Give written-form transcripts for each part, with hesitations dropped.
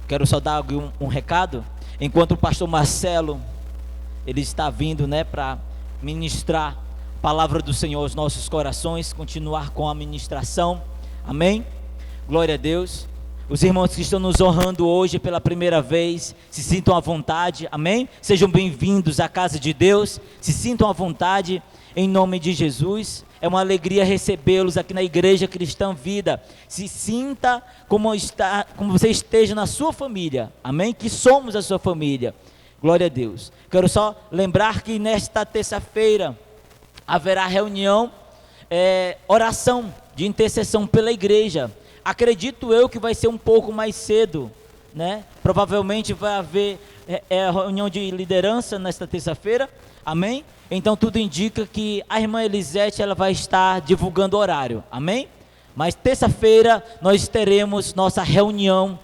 Quero só dar um recado. Enquanto o pastor Marcelo, ele está vindo, para ministrar a palavra do Senhor aos nossos corações, continuar com a ministração, amém? Glória a Deus. Os irmãos que estão nos honrando hoje pela primeira vez, se sintam à vontade, amém? Sejam bem-vindos à casa de Deus, se sintam à vontade, em nome de Jesus. É uma alegria recebê-los aqui na Igreja Cristã Vida. Se sinta como você esteja na sua família, amém? Que somos a sua família, glória a Deus. Quero só lembrar que nesta terça-feira haverá reunião, oração de intercessão pela igreja. Acredito eu que vai ser um pouco mais cedo, provavelmente vai haver reunião de liderança nesta terça-feira, amém? Então tudo indica que a irmã Elisete, ela vai estar divulgando o horário, amém? Mas terça-feira nós teremos nossa reunião,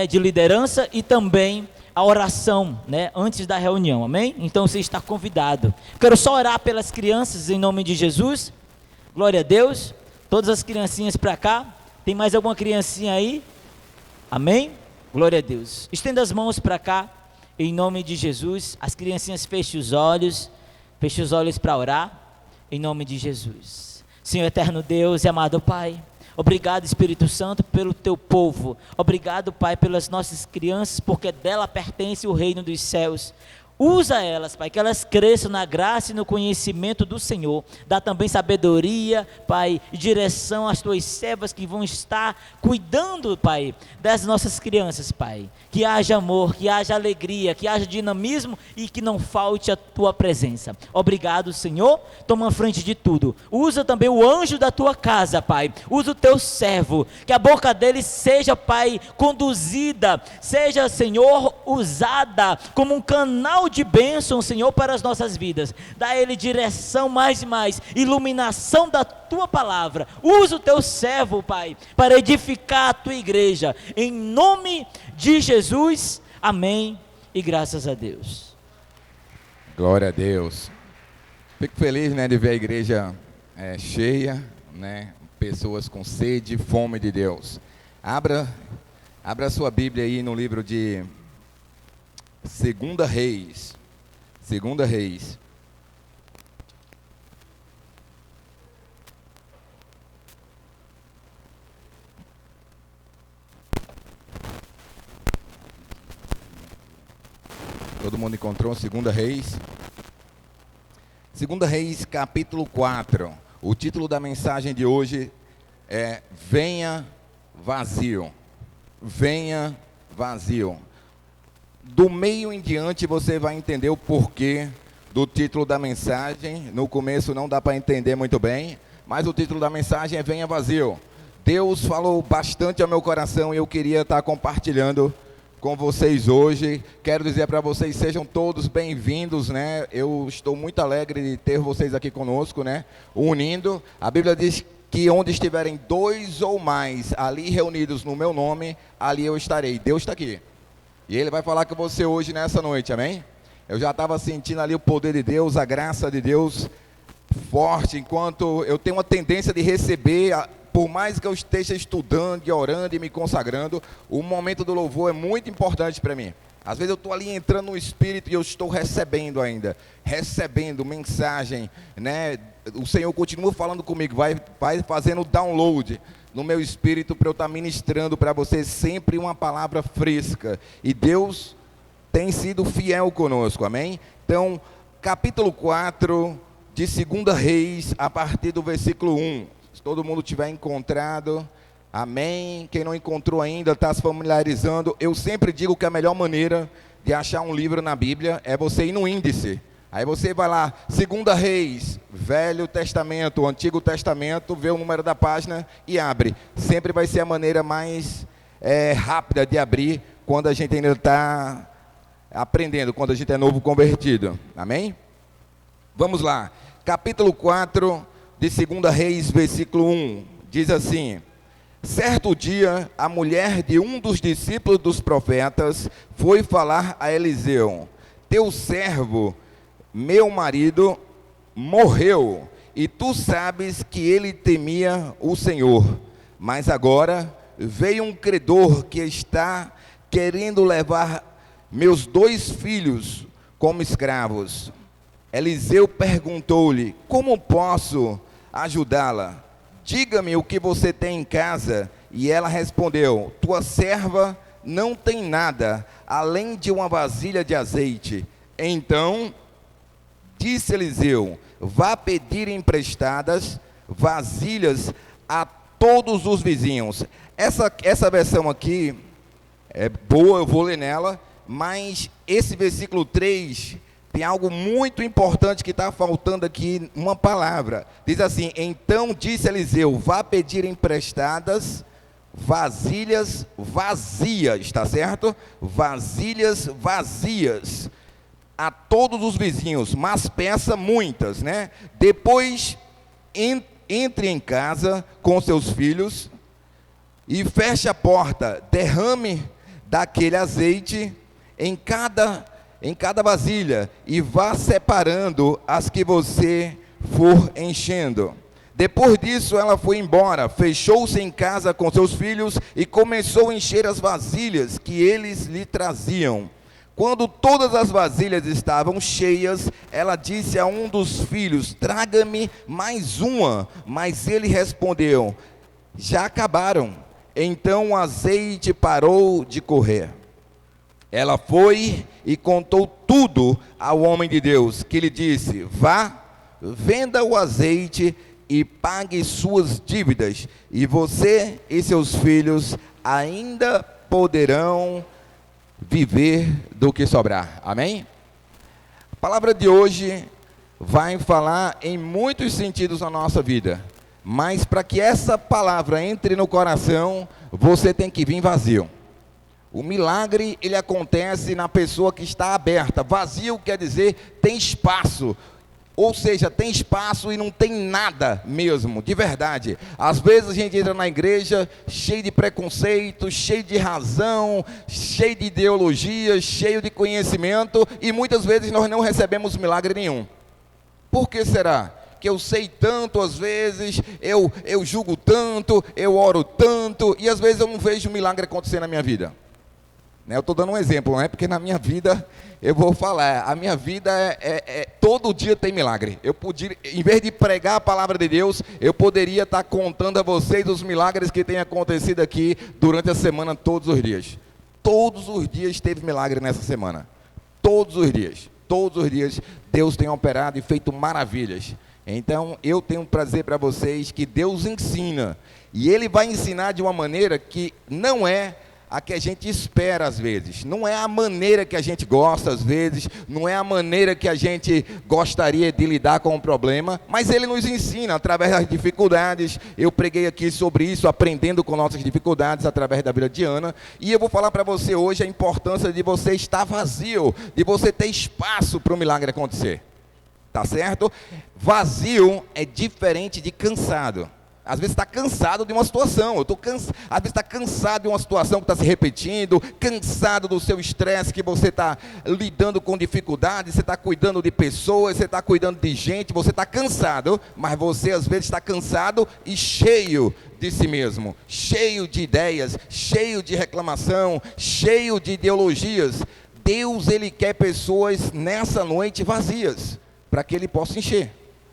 de liderança e também a oração, antes da reunião, amém? Então você está convidado. Quero só orar pelas crianças em nome de Jesus, glória a Deus. Todas as criancinhas para cá. Tem mais alguma criancinha aí? Amém? Glória a Deus. Estenda as mãos para cá, em nome de Jesus. As criancinhas fechem os olhos para orar, em nome de Jesus. Senhor eterno Deus e amado Pai, obrigado Espírito Santo pelo teu povo. Obrigado Pai pelas nossas crianças, porque dela pertence o reino dos céus. Usa elas, Pai, que elas cresçam na graça e no conhecimento do Senhor. Dá também sabedoria, Pai, e direção às tuas servas que vão estar cuidando, Pai, das nossas crianças, Pai. Que haja amor, que haja alegria, que haja dinamismo e que não falte a tua presença. Obrigado, Senhor. Toma a frente de tudo. Usa também o anjo da tua casa, Pai. Usa o teu servo. Que a boca dele seja, Pai, conduzida. Seja, Senhor, usada como um canal de bênção, Senhor, para as nossas vidas. Dá a ele direção mais e mais, iluminação da tua palavra. Usa o teu servo, Pai, para edificar a tua igreja, em nome de Jesus, amém e graças a Deus. Glória a Deus. Fico feliz, de ver a igreja cheia, pessoas com sede e fome de Deus. Abra a sua Bíblia aí no livro de Segunda Reis. Todo mundo encontrou Segunda Reis? Segunda Reis, capítulo 4. O título da mensagem de hoje é Venha Vazio. Venha Vazio. Do meio em diante você vai entender o porquê do título da mensagem. No começo não dá para entender muito bem, mas o título da mensagem é Venha Vazio. Deus falou bastante ao meu coração e eu queria estar compartilhando com vocês hoje. Quero dizer para vocês, sejam todos bem-vindos, Eu estou muito alegre de ter vocês aqui conosco, Unindo. A Bíblia diz que onde estiverem dois ou mais ali reunidos no meu nome, ali eu estarei. Deus está aqui. E Ele vai falar com você hoje, nessa noite, amém? Eu já estava sentindo ali o poder de Deus, a graça de Deus forte, enquanto eu tenho uma tendência de receber, por mais que eu esteja estudando, e orando e me consagrando, o momento do louvor é muito importante para mim. Às vezes eu estou ali entrando no Espírito e eu estou recebendo ainda, recebendo mensagem, O Senhor continua falando comigo, vai fazendo download no meu espírito para eu estar ministrando para você sempre uma palavra fresca. E Deus tem sido fiel conosco, amém? Então, capítulo 4 de 2 Reis, a partir do versículo 1. Se todo mundo tiver encontrado, amém? Quem não encontrou ainda, está se familiarizando. Eu sempre digo que a melhor maneira de achar um livro na Bíblia é você ir no índice. Aí você vai lá, 2 Reis, Velho Testamento, Antigo Testamento, vê o número da página e abre. Sempre vai ser a maneira mais rápida de abrir, quando a gente ainda está aprendendo, quando a gente é novo convertido. Amém? Vamos lá. Capítulo 4 de 2 Reis, versículo 1. Diz assim: certo dia, a mulher de um dos discípulos dos profetas foi falar a Eliseu: teu servo, meu marido, morreu, e tu sabes que ele temia o Senhor. Mas agora veio um credor que está querendo levar meus 2 filhos como escravos. Eliseu perguntou-lhe: como posso ajudá-la? Diga-me o que você tem em casa. E ela respondeu: tua serva não tem nada, além de uma vasilha de azeite. Então disse Eliseu: vá pedir emprestadas vasilhas a todos os vizinhos. Essa versão aqui é boa, eu vou ler nela, mas esse versículo 3 tem algo muito importante que está faltando aqui, uma palavra. Diz assim: então disse Eliseu: vá pedir emprestadas vasilhas vazias, está certo? Vasilhas vazias a todos os vizinhos, mas peça muitas, né? Depois entre em casa com seus filhos e feche a porta, derrame daquele azeite em cada vasilha e vá separando as que você for enchendo. Depois disso ela foi embora, fechou-se em casa com seus filhos e começou a encher as vasilhas que eles lhe traziam. Quando todas as vasilhas estavam cheias, ela disse a um dos filhos: traga-me mais uma. Mas ele respondeu: já acabaram. Então o azeite parou de correr. Ela foi e contou tudo ao homem de Deus, que lhe disse: vá, venda o azeite e pague suas dívidas, e você e seus filhos ainda poderão viver do que sobrar. Amém? A palavra de hoje vai falar em muitos sentidos na nossa vida, mas para que essa palavra entre no coração, você tem que vir vazio. O milagre, ele acontece na pessoa que está aberta. Vazio quer dizer tem espaço. Ou seja, tem espaço e não tem nada mesmo, de verdade. Às vezes a gente entra na igreja cheio de preconceito, cheio de razão, cheio de ideologia, cheio de conhecimento, e muitas vezes nós não recebemos milagre nenhum. Por que será? Que eu sei tanto, às vezes, eu julgo tanto, eu oro tanto, e às vezes eu não vejo milagre acontecer na minha vida. Eu estou dando um exemplo, não é? Porque na minha vida, eu vou falar, a minha vida todo dia tem milagre. Eu podia, em vez de pregar a palavra de Deus, eu poderia estar contando a vocês os milagres que têm acontecido aqui durante a semana, todos os dias. Todos os dias teve milagre nessa semana. Todos os dias, Deus tem operado e feito maravilhas. Então, eu tenho um prazer para vocês que Deus ensina. E Ele vai ensinar de uma maneira que não é a que a gente espera às vezes, não é a maneira que a gente gosta às vezes, não é a maneira que a gente gostaria de lidar com o problema, mas Ele nos ensina através das dificuldades. Eu preguei aqui sobre isso, aprendendo com nossas dificuldades através da vida de Ana, e eu vou falar para você hoje a importância de você estar vazio, de você ter espaço para o milagre acontecer, tá certo? Vazio é diferente de cansado. Às vezes está cansado de uma situação, às vezes está cansado de uma situação que está se repetindo, cansado do seu estresse, que você está lidando com dificuldades, você está cuidando de pessoas, você está cuidando de gente, você está cansado, mas você às vezes está cansado e cheio de si mesmo, cheio de ideias, cheio de reclamação, cheio de ideologias. Deus, Ele quer pessoas nessa noite vazias, para que Ele possa encher,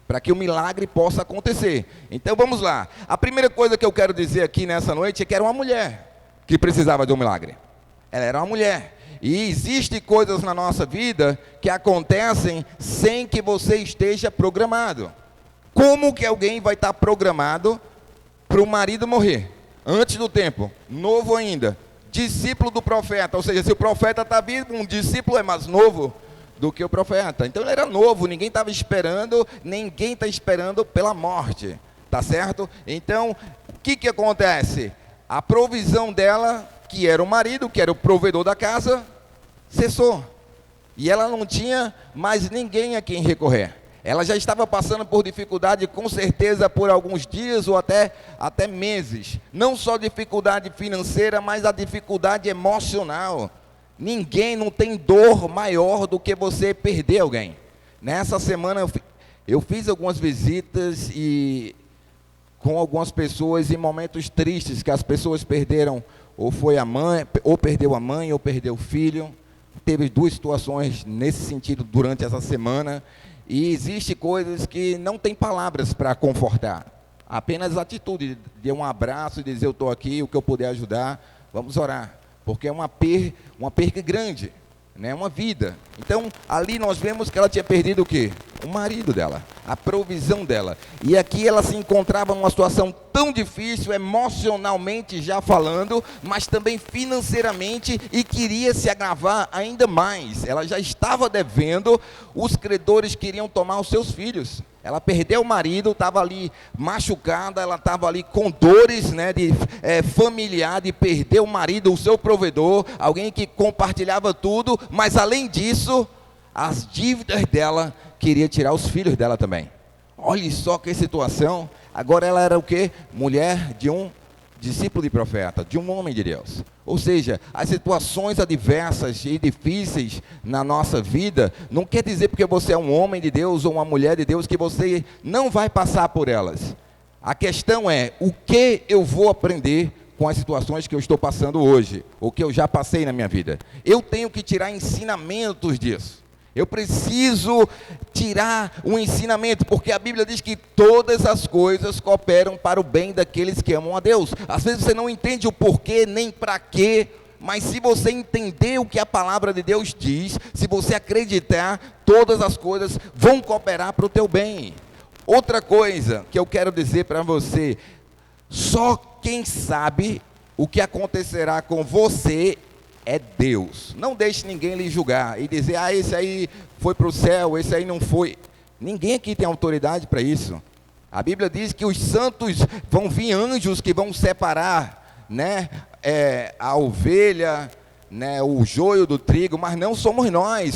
para que o milagre possa acontecer. Então vamos lá. A primeira coisa que eu quero dizer aqui nessa noite é que era uma mulher que precisava de um milagre. Ela era uma mulher. E existem coisas na nossa vida que acontecem sem que você esteja programado. Como que alguém vai estar programado para o marido morrer antes do tempo, novo ainda, discípulo do profeta? Ou seja, se o profeta está vivo, um discípulo é mais novo do que o profeta. Então ele era novo, ninguém estava esperando, ninguém está esperando pela morte, tá certo? Então, o que acontece? A provisão dela, que era o marido, que era o provedor da casa, cessou. E ela não tinha mais ninguém a quem recorrer. Ela já estava passando por dificuldade, com certeza, por alguns dias ou até meses. Não só dificuldade financeira, mas a dificuldade emocional. Ninguém não tem dor maior do que você perder alguém. Nessa semana eu fiz algumas visitas e com algumas pessoas em momentos tristes, que as pessoas perderam ou foi a mãe, ou perdeu a mãe, ou perdeu o filho. Teve 2 situações nesse sentido durante essa semana. E existe coisas que não tem palavras para confortar. Apenas a atitude de um abraço e dizer: eu estou aqui, o que eu puder ajudar, vamos orar. Porque é uma perca grande, né? Uma vida. Então, ali nós vemos que ela tinha perdido o quê? O marido dela, a provisão dela. E aqui ela se encontrava numa situação tão difícil, emocionalmente já falando, mas também financeiramente, e queria se agravar ainda mais. Ela já estava devendo, os credores queriam tomar os seus filhos. Ela perdeu o marido, estava ali machucada, ela estava ali com dores, né, familiar, de perder o marido, o seu provedor, alguém que compartilhava tudo, mas além disso, as dívidas dela, queria tirar os filhos dela também. Olha só que situação. Agora ela era o quê? Mulher de um discípulo de profeta, de um homem de Deus. Ou seja, as situações adversas e difíceis na nossa vida, não quer dizer porque você é um homem de Deus ou uma mulher de Deus que você não vai passar por elas. A questão é, o que eu vou aprender com as situações que eu estou passando hoje, ou que eu já passei na minha vida? Eu tenho que tirar ensinamentos disso. Eu preciso tirar um ensinamento, porque a Bíblia diz que todas as coisas cooperam para o bem daqueles que amam a Deus. Às vezes você não entende o porquê, nem para quê, mas se você entender o que a palavra de Deus diz, se você acreditar, todas as coisas vão cooperar para o teu bem. Outra coisa que eu quero dizer para você, só quem sabe o que acontecerá com você é Deus. Não deixe ninguém lhe julgar e dizer: ah, esse aí foi para o céu, esse aí não foi. Ninguém aqui tem autoridade para isso. A Bíblia diz que os santos vão vir anjos que vão separar, né, a ovelha, né, o joio do trigo, mas não somos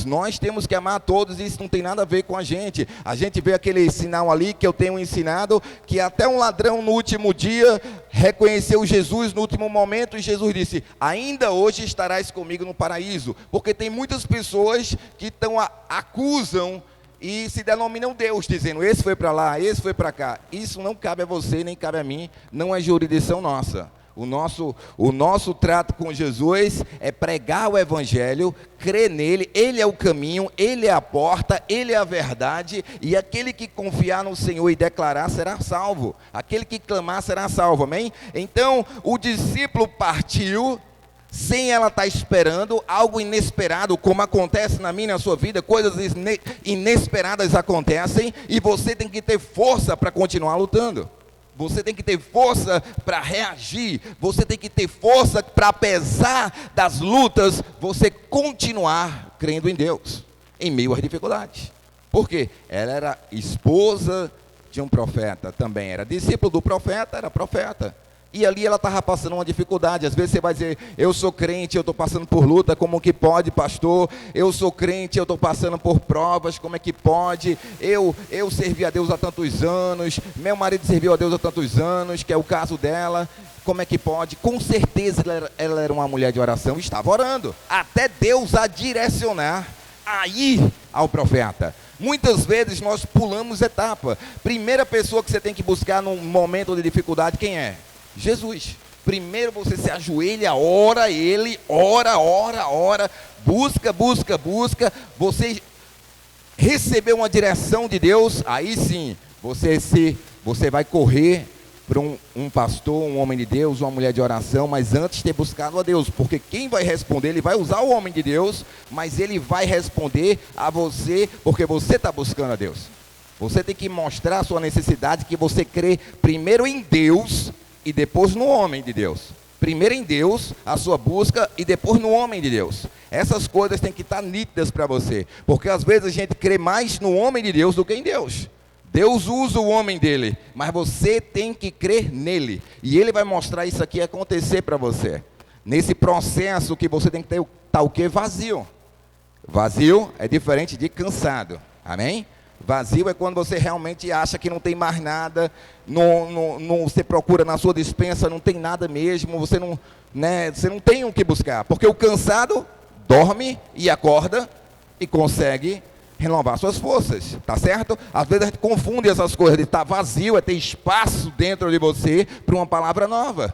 nós temos que amar a todos, e isso não tem nada a ver com a gente vê aquele sinal ali que eu tenho ensinado, que até um ladrão no último dia reconheceu Jesus no último momento, e Jesus disse: ainda hoje estarás comigo no paraíso, porque tem muitas pessoas que acusam e se denominam Deus, dizendo: esse foi para lá, esse foi para cá. Isso não cabe a você, nem cabe a mim, não é jurisdição nossa. O nosso trato com Jesus é pregar o Evangelho, crer nele, ele é o caminho, ele é a porta, ele é a verdade, e aquele que confiar no Senhor e declarar será salvo, aquele que clamar será salvo, amém? Então, o discípulo partiu, sem ela estar esperando, algo inesperado, como acontece na minha e na sua vida, coisas inesperadas acontecem, e você tem que ter força para continuar lutando. Você tem que ter força para reagir, você tem que ter força para, apesar das lutas, você continuar crendo em Deus, em meio às dificuldades. Por quê? Ela era esposa de um profeta, também era discípulo do profeta, era profeta. E ali ela estava passando uma dificuldade. Às vezes você vai dizer: eu sou crente, eu estou passando por luta, como que pode, pastor? Eu sou crente, eu estou passando por provas, como é que pode? Eu servi a Deus há tantos anos, meu marido serviu a Deus há tantos anos, que é o caso dela, como é que pode? Com certeza ela era uma mulher de oração, estava orando, até Deus a direcionar a ir ao profeta. Muitas vezes nós pulamos etapa. Primeira pessoa que você tem que buscar num momento de dificuldade, quem é? Jesus. Primeiro você se ajoelha, ora ele, ora, busca, você recebeu uma direção de Deus, aí sim, você vai correr para um pastor, um homem de Deus, uma mulher de oração, mas antes de ter buscado a Deus, porque quem vai responder, ele vai usar o homem de Deus, mas ele vai responder a você, porque você está buscando a Deus. Você tem que mostrar a sua necessidade, que você crê primeiro em Deus, e depois no homem de Deus. Primeiro em Deus, a sua busca, e depois no homem de Deus. Essas coisas têm que estar nítidas para você, porque às vezes a gente crê mais no homem de Deus do que em Deus. Deus usa o homem dele, mas você tem que crer nele, e ele vai mostrar isso aqui acontecer para você. Nesse processo que você tem que ter, o que? Vazio. Vazio é diferente de cansado, amém? Vazio é quando você realmente acha que não tem mais nada, você procura na sua despensa, não tem nada mesmo, você não tem o que buscar, porque o cansado dorme e acorda e consegue renovar suas forças, tá certo? Às vezes a gente confunde essas coisas, de estar vazio é ter espaço dentro de você para uma palavra nova.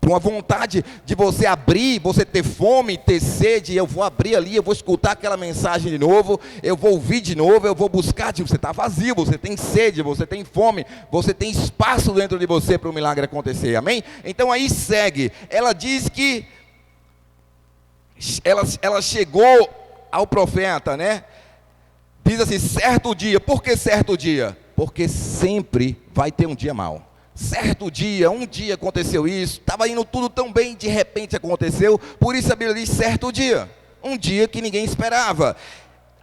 para uma vontade de você abrir, você ter fome, ter sede. Eu vou abrir ali, eu vou escutar aquela mensagem de novo, eu vou ouvir de novo, eu vou buscar. Você está vazio, você tem sede, você tem fome, você tem espaço dentro de você para o milagre acontecer, amém? Então aí segue, ela diz que ela chegou ao profeta, né? Diz assim, certo dia. Por que certo dia? Porque sempre vai ter um dia mau. Certo dia, um dia aconteceu isso, estava indo tudo tão bem, de repente aconteceu. Por isso a Bíblia diz certo dia, um dia que ninguém esperava.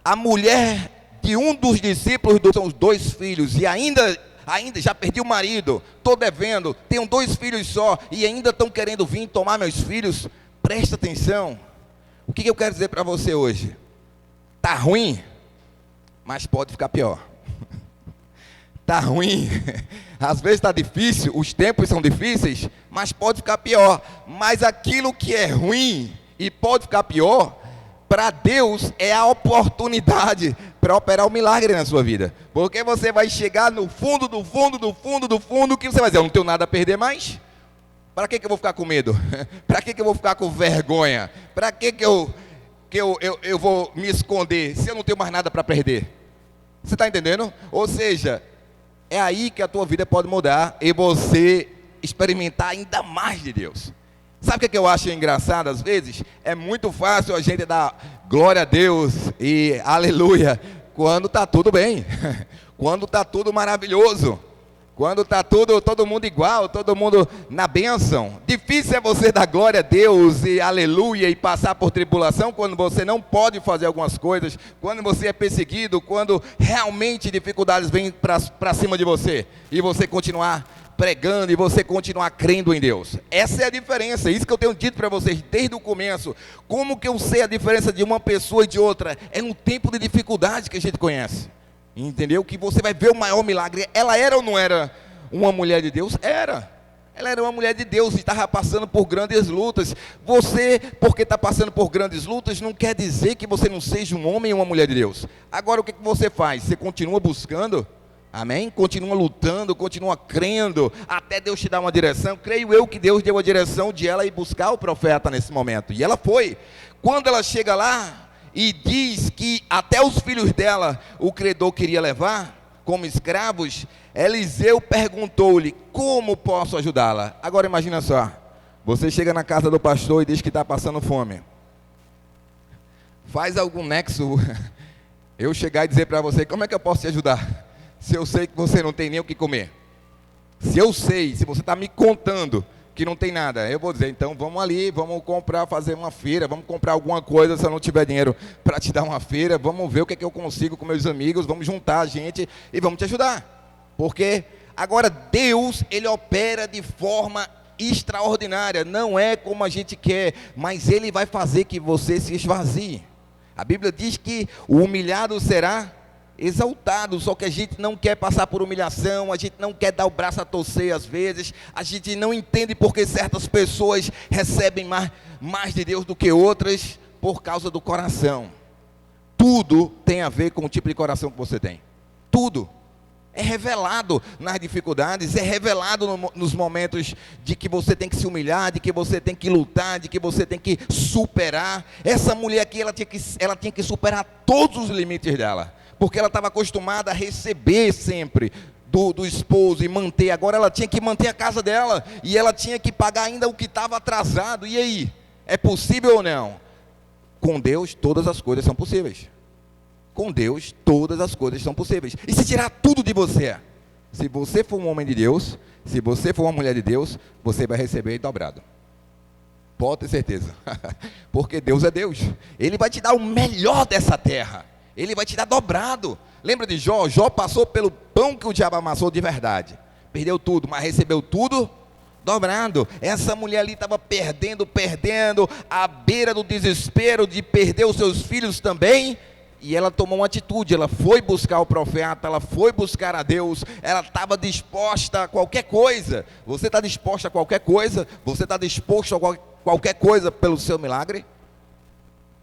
A mulher de um dos discípulos são os 2 filhos, e ainda já perdi o marido, estou devendo, tenho 2 filhos só, e ainda estão querendo vir tomar meus filhos. Presta atenção, o que eu quero dizer para você hoje? Está ruim, mas pode ficar pior. Está ruim, às vezes está difícil, os tempos são difíceis, mas pode ficar pior. Mas aquilo que é ruim e pode ficar pior, para Deus é a oportunidade para operar o milagre na sua vida. Porque você vai chegar no fundo, do fundo, do fundo, do fundo, que você vai dizer, eu não tenho nada a perder mais. Para que eu vou ficar com medo? Para que eu vou ficar com vergonha? Para que eu vou me esconder, se eu não tenho mais nada para perder? Você está entendendo? Ou seja, é aí que a tua vida pode mudar e você experimentar ainda mais de Deus. Sabe o que eu acho engraçado às vezes? É muito fácil a gente dar glória a Deus e aleluia quando está tudo bem, quando está tudo maravilhoso, quando está todo mundo igual, todo mundo na bênção. Difícil é você dar glória a Deus e aleluia e passar por tribulação quando você não pode fazer algumas coisas, quando você é perseguido, quando realmente dificuldades vêm para cima de você, e você continuar pregando e você continuar crendo em Deus. Essa é a diferença, isso que eu tenho dito para vocês desde o começo. Como que eu sei a diferença de uma pessoa e de outra? É um tempo de dificuldade que a gente conhece. Entendeu? Que você vai ver o maior milagre. Ela era ou não era uma mulher de Deus? Era. Ela era uma mulher de Deus e estava passando por grandes lutas. Você, porque está passando por grandes lutas, não quer dizer que você não seja um homem ou uma mulher de Deus. Agora o que você faz? Você continua buscando? Amém? Continua lutando, continua crendo, até Deus te dar uma direção. Creio eu que Deus deu a direção de ela ir buscar o profeta nesse momento. E ela foi. Quando ela chega lá, e diz que até os filhos dela o credor queria levar como escravos, Eliseu perguntou-lhe, como posso ajudá-la? Agora imagina só, você chega na casa do pastor e diz que está passando fome. Faz algum nexo eu chegar e dizer para você, como é que eu posso te ajudar? Se eu sei que você não tem nem o que comer. Se eu sei, se você está me contando que não tem nada, eu vou dizer, então vamos ali, vamos comprar, fazer uma feira, vamos comprar alguma coisa, se eu não tiver dinheiro para te dar uma feira, vamos ver o que é que eu consigo com meus amigos, vamos juntar a gente e vamos te ajudar. Porque agora Deus, Ele opera de forma extraordinária, não é como a gente quer, mas Ele vai fazer que você se esvazie. A Bíblia diz que o humilhado será exaltado, só que a gente não quer passar por humilhação, a gente não quer dar o braço a torcer às vezes, a gente não entende porque certas pessoas recebem mais de Deus do que outras, por causa do coração. Tudo tem a ver com o tipo de coração que você tem, tudo. É revelado nas dificuldades, é revelado nos momentos de que você tem que se humilhar, de que você tem que lutar, de que você tem que superar. Essa mulher aqui, ela tinha que superar todos os limites dela, porque ela estava acostumada a receber sempre do esposo e manter. Agora ela tinha que manter a casa dela, e ela tinha que pagar ainda o que estava atrasado. E aí, é possível ou não? Com Deus todas as coisas são possíveis. Com Deus todas as coisas são possíveis. E se tirar tudo de você, se você for um homem de Deus, se você for uma mulher de Deus, você vai receber dobrado. Pode ter certeza. Porque Deus é Deus. Ele vai te dar o melhor dessa terra. Ele vai te dar dobrado. Lembra de Jó? Jó passou pelo pão que o diabo amassou de verdade. Perdeu tudo, mas recebeu tudo dobrado. Essa mulher ali estava perdendo, à beira do desespero de perder os seus filhos também. E ela tomou uma atitude, ela foi buscar o profeta, ela foi buscar a Deus, ela estava disposta a qualquer coisa. Você está disposta a qualquer coisa? Você está disposto a qualquer coisa pelo seu milagre?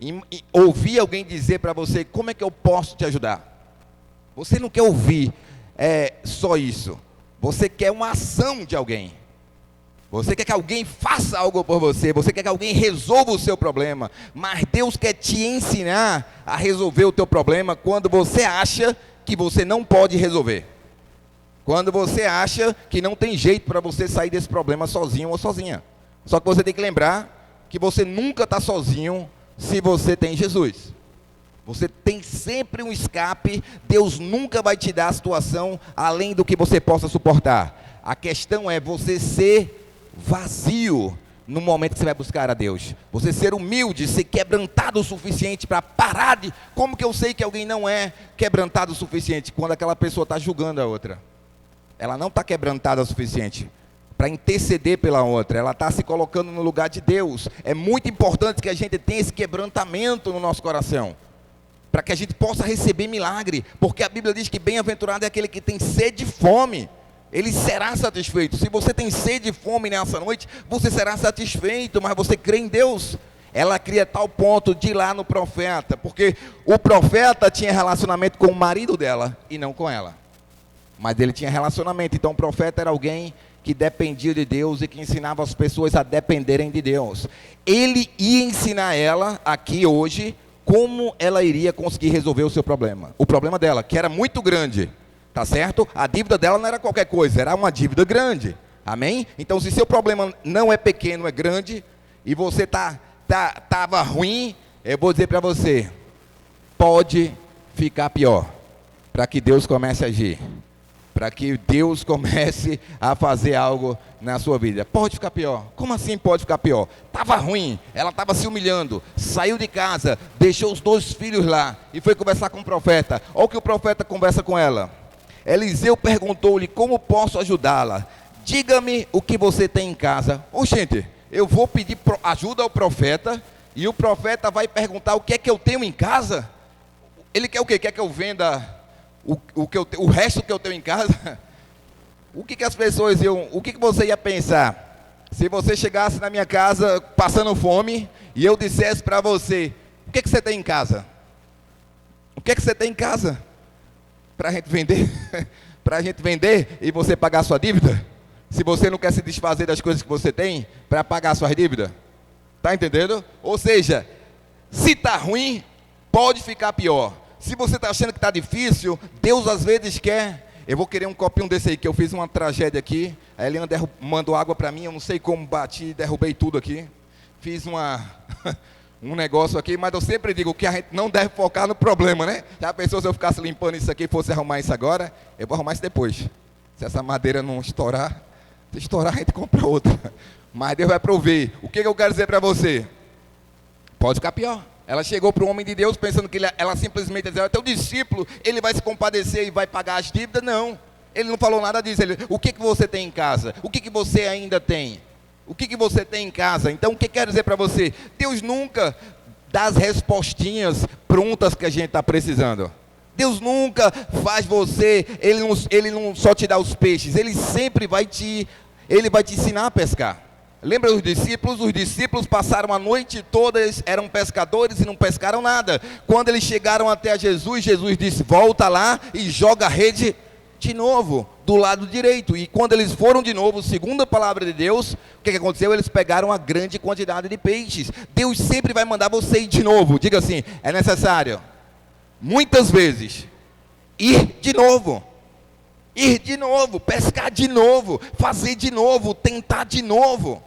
E ouvir alguém dizer para você, como é que eu posso te ajudar? Você não quer ouvir só isso, você quer uma ação de alguém. Você quer que alguém faça algo por você, você quer que alguém resolva o seu problema, mas Deus quer te ensinar a resolver o teu problema quando você acha que você não pode resolver. Quando você acha que não tem jeito para você sair desse problema sozinho ou sozinha. Só que você tem que lembrar que você nunca está sozinho se você tem Jesus. Você tem sempre um escape, Deus nunca vai te dar a situação além do que você possa suportar. A questão é você ser vazio no momento que você vai buscar a Deus. Você ser humilde, ser quebrantado o suficiente para parar de... Como que eu sei que alguém não é quebrantado o suficiente? Quando aquela pessoa está julgando a outra. Ela não está quebrantada o suficiente para interceder pela outra. Ela está se colocando no lugar de Deus. É muito importante que a gente tenha esse quebrantamento no nosso coração, para que a gente possa receber milagre. Porque a Bíblia diz que bem-aventurado é aquele que tem sede e fome. Ele será satisfeito. Se você tem sede e fome nessa noite, você será satisfeito, mas você crê em Deus. Ela cria tal ponto de ir lá no profeta, porque o profeta tinha relacionamento com o marido dela e não com ela. Mas ele tinha relacionamento, então o profeta era alguém que dependia de Deus e que ensinava as pessoas a dependerem de Deus. Ele ia ensinar ela aqui hoje como ela iria conseguir resolver o seu problema. O problema dela, que era muito grande. Tá certo? A dívida dela não era qualquer coisa, era uma dívida grande. Amém? Então, se seu problema não é pequeno, é grande, e você tava ruim, eu vou dizer para você, pode ficar pior, para que Deus comece a agir, para que Deus comece a fazer algo na sua vida. Pode ficar pior. Como assim pode ficar pior? Estava ruim, ela estava se humilhando, saiu de casa, deixou os 2 filhos lá, e foi conversar com o profeta. Olha o que o profeta conversa com ela. Eliseu perguntou-lhe, como posso ajudá-la? Diga-me o que você tem em casa. Gente, eu vou pedir ajuda ao profeta, e o profeta vai perguntar o que é que eu tenho em casa? Ele quer o quê? Quer que eu venda o resto que eu tenho em casa? O que as pessoas iam... O que você ia pensar? Se você chegasse na minha casa passando fome, e eu dissesse para você, o que você tem em casa? O que você tem em casa? Para a gente vender, para a gente vender e você pagar a sua dívida? Se você não quer se desfazer das coisas que você tem para pagar a sua dívida, tá entendendo? Ou seja, se está ruim, pode ficar pior. Se você está achando que está difícil, Deus às vezes quer. Eu vou querer um copinho desse aí, que eu fiz uma tragédia aqui. A Helena mandou água para mim, eu não sei como bati, derrubei tudo aqui. Fiz um negócio aqui, mas eu sempre digo que a gente não deve focar no problema, né? Já pensou se eu ficasse limpando isso aqui e fosse arrumar isso agora? Eu vou arrumar isso depois. Se essa madeira não estourar, se estourar a gente compra outra. Mas Deus vai prover. O que eu quero dizer para você? Pode ficar pior. Ela chegou para o homem de Deus pensando que ela simplesmente dizia, teu discípulo, ele vai se compadecer e vai pagar as dívidas? Não. Ele não falou nada disso. Ele, o que você tem em casa? O que você ainda tem? O que você tem em casa? Então, o que quer dizer para você? Deus nunca dá as respostinhas prontas que a gente está precisando. Deus nunca faz você, Ele não só te dá os peixes, Ele sempre vai te ensinar a pescar. Lembra dos discípulos? Os discípulos passaram a noite toda, eles eram pescadores e não pescaram nada. Quando eles chegaram até Jesus, Jesus disse, volta lá e joga a rede de novo, do lado direito. E quando eles foram de novo, segundo a palavra de Deus, o que aconteceu? Eles pegaram uma grande quantidade de peixes. Deus sempre vai mandar você ir de novo. Diga assim, é necessário, muitas vezes, ir de novo, pescar de novo, fazer de novo, tentar de novo.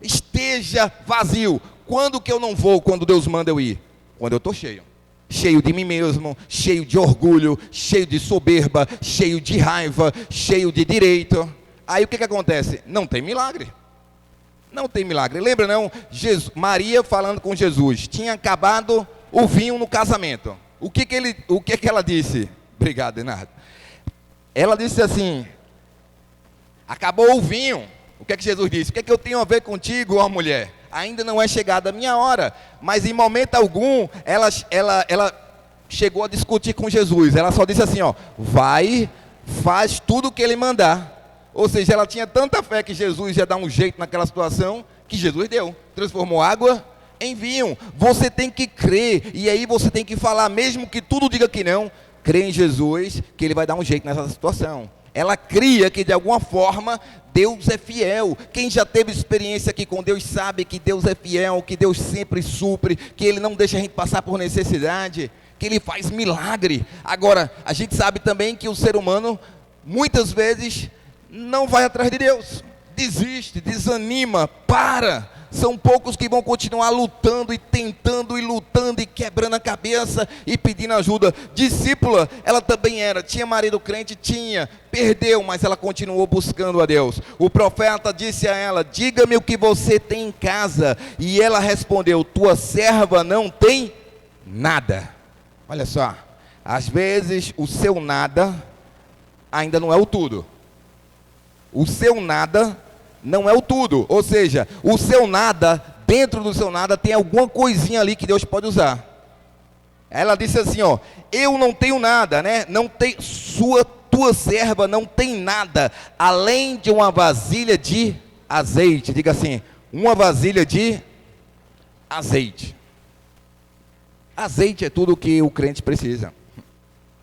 Esteja vazio. Quando que eu não vou, quando Deus manda eu ir? Quando eu estou cheio. Cheio de mim mesmo, cheio de orgulho, cheio de soberba, cheio de raiva, cheio de direito. Aí o que acontece? Não tem milagre. Não tem milagre. Lembra não? Maria falando com Jesus. Tinha acabado o vinho no casamento. O que ela disse? Obrigado, Renato. Ela disse assim, acabou o vinho. O que Jesus disse? O que eu tenho a ver contigo, ó mulher? Ainda não é chegada a minha hora, mas em momento algum, ela chegou a discutir com Jesus. Ela só disse assim, ó, vai, faz tudo o que ele mandar. Ou seja, ela tinha tanta fé que Jesus ia dar um jeito naquela situação, que Jesus deu. Transformou água em vinho. Você tem que crer, e aí você tem que falar, mesmo que tudo diga que não, crê em Jesus, que ele vai dar um jeito nessa situação. ela cria que de alguma forma Deus é fiel. Quem já teve experiência aqui com Deus sabe que Deus é fiel, que Deus sempre supre, que Ele não deixa a gente passar por necessidade, que Ele faz milagre. Agora, a gente sabe também que o ser humano, muitas vezes, não vai atrás de Deus, desiste, desanima, para. São poucos que vão continuar lutando e tentando e lutando e quebrando a cabeça e pedindo ajuda. Discípula, ela também era, tinha marido crente, tinha, perdeu, mas ela continuou buscando a Deus. O profeta disse a ela: diga-me o que você tem em casa. E ela respondeu: tua serva não tem nada. Olha só, às vezes o seu nada ainda não é o tudo. O seu nada não é o tudo, ou seja, o seu nada, dentro do seu nada tem alguma coisinha ali que Deus pode usar. Ela disse assim, ó, eu não tenho nada, né? Não tem, tua serva não tem nada, além de uma vasilha de azeite. Diga assim, uma vasilha de azeite. Azeite é tudo o que o crente precisa.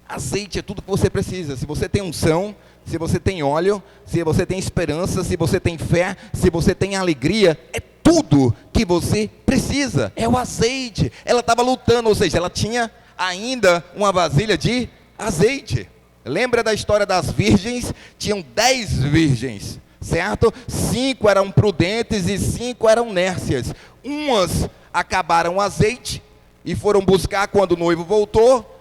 Azeite é tudo que você precisa. Se você tem unção, se você tem óleo, se você tem esperança, se você tem fé, se você tem alegria, é tudo que você precisa, é o azeite. Ela estava lutando, ou seja, ela tinha ainda uma vasilha de azeite. Lembra da história das virgens? Tinham 10 virgens, certo? 5 eram prudentes e 5 eram nércias. Umas acabaram o azeite e foram buscar quando o noivo voltou,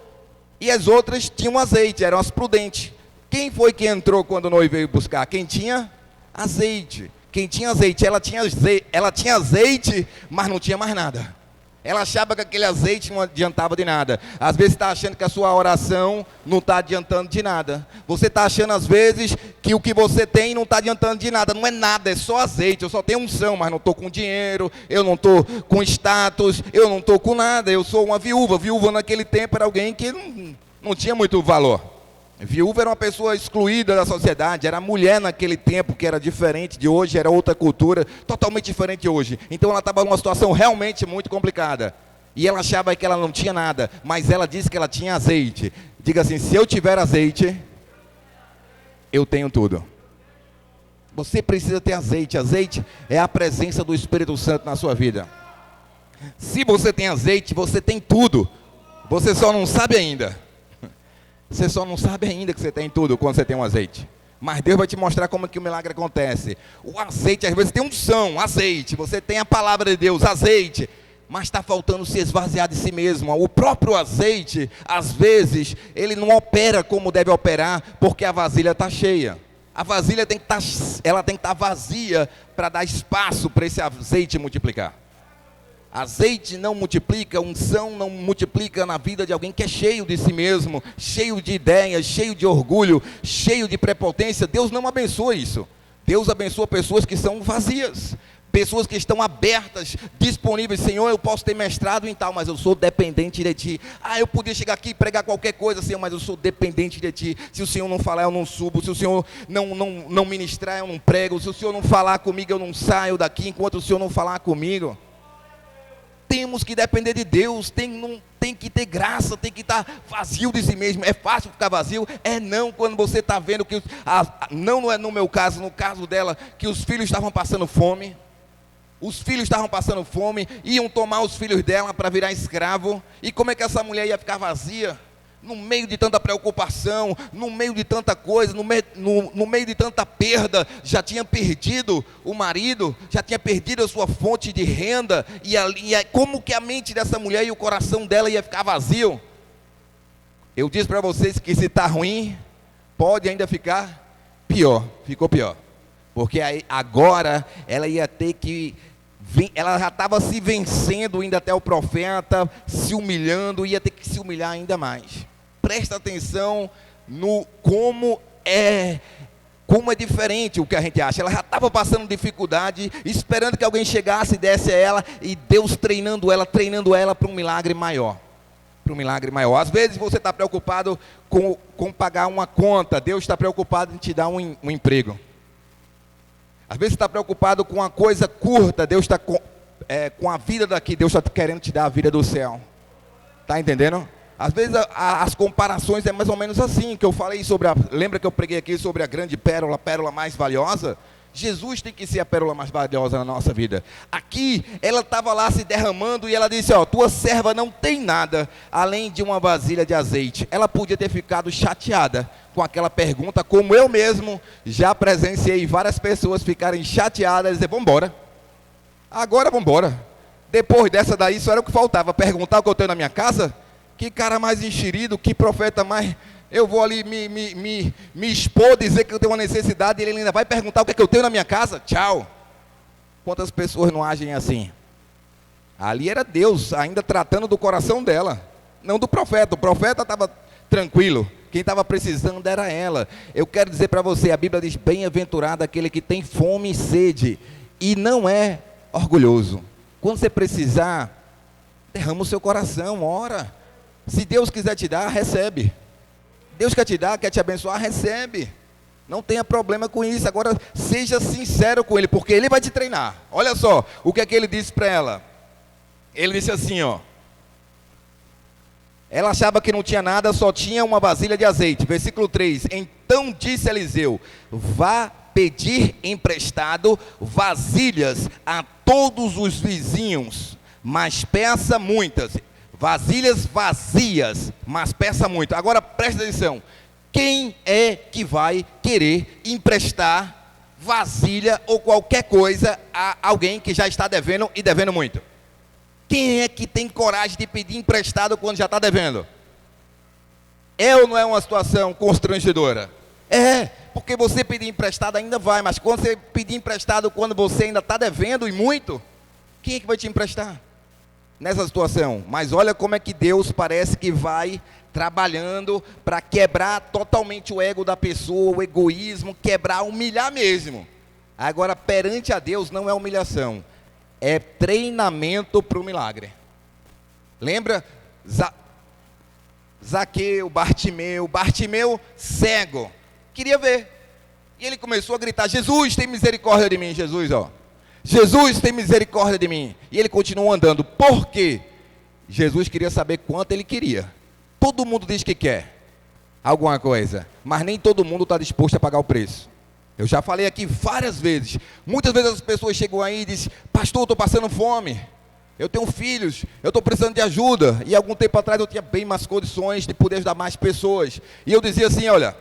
e as outras tinham azeite, eram as prudentes. Quem foi que entrou quando o noivo veio buscar? Quem tinha azeite. Quem tinha azeite, ela tinha azeite, mas não tinha mais nada. Ela achava que aquele azeite não adiantava de nada. Às vezes está achando que a sua oração não está adiantando de nada. Você está achando às vezes que o que você tem não está adiantando de nada. Não é nada, é só azeite. Eu só tenho unção, mas não estou com dinheiro. Eu não estou com status. Eu não estou com nada. Eu sou uma viúva. Viúva naquele tempo era alguém que não tinha muito valor. Viúva era uma pessoa excluída da sociedade, era mulher naquele tempo, que era diferente de hoje, era outra cultura, totalmente diferente de hoje. Então ela estava numa situação realmente muito complicada. E ela achava que ela não tinha nada, mas ela disse que ela tinha azeite. Diga assim, se eu tiver azeite, eu tenho tudo. Você precisa ter azeite. Azeite é a presença do Espírito Santo na sua vida. Se você tem azeite, você tem tudo. Você só não sabe ainda. Você só não sabe ainda que você tem tudo quando você tem um azeite. Mas Deus vai te mostrar como que o milagre acontece. O azeite, às vezes tem unção, azeite. Você tem a palavra de Deus, azeite. Mas está faltando se esvaziar de si mesmo. O próprio azeite, às vezes, ele não opera como deve operar, porque a vasilha está cheia. A vasilha tem que estar vazia para dar espaço para esse azeite multiplicar. Azeite não multiplica, unção não multiplica na vida de alguém que é cheio de si mesmo, cheio de ideias, cheio de orgulho, cheio de prepotência. Deus não abençoa isso. Deus abençoa pessoas que são vazias, pessoas que estão abertas, disponíveis. Senhor, eu posso ter mestrado em tal, mas eu sou dependente de Ti. Eu podia chegar aqui e pregar qualquer coisa, Senhor, mas eu sou dependente de Ti. Se o Senhor não falar, eu não subo. Se o Senhor não ministrar, eu não prego. Se o Senhor não falar comigo, eu não saio daqui enquanto o Senhor não falar comigo. Temos que depender de Deus, tem que ter graça, tem que estar vazio de si mesmo. É fácil ficar vazio? Não, quando você está vendo que, não é no meu caso, no caso dela, que os filhos estavam passando fome. Os filhos estavam passando fome, iam tomar os filhos dela para virar escravo. E como é que essa mulher ia ficar vazia? No meio de tanta preocupação, no meio de tanta coisa, no meio de tanta perda, já tinha perdido o marido, já tinha perdido a sua fonte de renda, como que a mente dessa mulher e o coração dela ia ficar vazio? Eu disse para vocês que se está ruim, pode ainda ficar pior, ficou pior, porque agora ela ia ter que, ela já estava se vencendo, indo até o profeta, se humilhando, ia ter que se humilhar ainda mais. Presta atenção no como é diferente o que a gente acha. Ela já estava passando dificuldade, esperando que alguém chegasse e desse a ela, e Deus treinando ela para um milagre maior. Para um milagre maior. Às vezes você está preocupado com pagar uma conta, Deus está preocupado em te dar um emprego. Às vezes você está preocupado com uma coisa curta, Deus está com a vida daqui, Deus está querendo te dar a vida do céu. Está entendendo? Às vezes as comparações é mais ou menos assim, que eu falei sobre lembra que eu preguei aqui sobre a grande pérola, a pérola mais valiosa? Jesus tem que ser a pérola mais valiosa na nossa vida. Aqui, ela estava lá se derramando e ela disse, ó, tua serva não tem nada além de uma vasilha de azeite. Ela podia ter ficado chateada com aquela pergunta, como eu mesmo já presenciei várias pessoas ficarem chateadas e dizer, vamos embora. Agora vamos embora. Depois dessa daí, isso era o que faltava, perguntar o que eu tenho na minha casa? Que cara mais enxerido, que profeta mais... Eu vou ali me expor, dizer que eu tenho uma necessidade, e ele ainda vai perguntar o que é que eu tenho na minha casa? Tchau. Quantas pessoas não agem assim? Ali era Deus, ainda tratando do coração dela, não do profeta. O profeta estava tranquilo, quem estava precisando era ela. Eu quero dizer para você, a Bíblia diz, bem-aventurado aquele que tem fome e sede, e não é orgulhoso. Quando você precisar, derrama o seu coração, ora. Se Deus quiser te dar, recebe. Deus quer te dar, quer te abençoar, recebe. Não tenha problema com isso. Agora, seja sincero com Ele, porque Ele vai te treinar. Olha só, o que é que Ele disse para ela? Ele disse assim, ó. Ela achava que não tinha nada, só tinha uma vasilha de azeite. Versículo 3. Então disse Eliseu, vá pedir emprestado vasilhas a todos os vizinhos, mas peça muitas. Vasilhas vazias, mas peça muito. Agora presta atenção. Quem é que vai querer emprestar vasilha ou qualquer coisa a alguém que já está devendo e devendo muito? Quem é que tem coragem de pedir emprestado quando já está devendo? É ou não é uma situação constrangedora? É, porque você pedir emprestado ainda vai, mas quando você pedir emprestado quando você ainda está devendo e muito, quem é que vai te emprestar? Nessa situação, mas olha como é que Deus parece que vai trabalhando para quebrar totalmente o ego da pessoa, o egoísmo, quebrar, humilhar mesmo. Agora, perante a Deus não é humilhação, é treinamento para o milagre. Lembra? Zaqueu, Bartimeu cego, queria ver, e ele começou a gritar, Jesus tem misericórdia de mim, Jesus ó. Jesus tem misericórdia de mim. E ele continuou andando. Por quê? Jesus queria saber quanto ele queria. Todo mundo diz que quer alguma coisa, mas nem todo mundo está disposto a pagar o preço. Eu já falei aqui várias vezes. Muitas vezes as pessoas chegam aí e dizem, pastor, eu estou passando fome, eu tenho filhos, eu estou precisando de ajuda. E algum tempo atrás eu tinha bem mais condições de poder ajudar mais pessoas. E eu dizia assim, olha,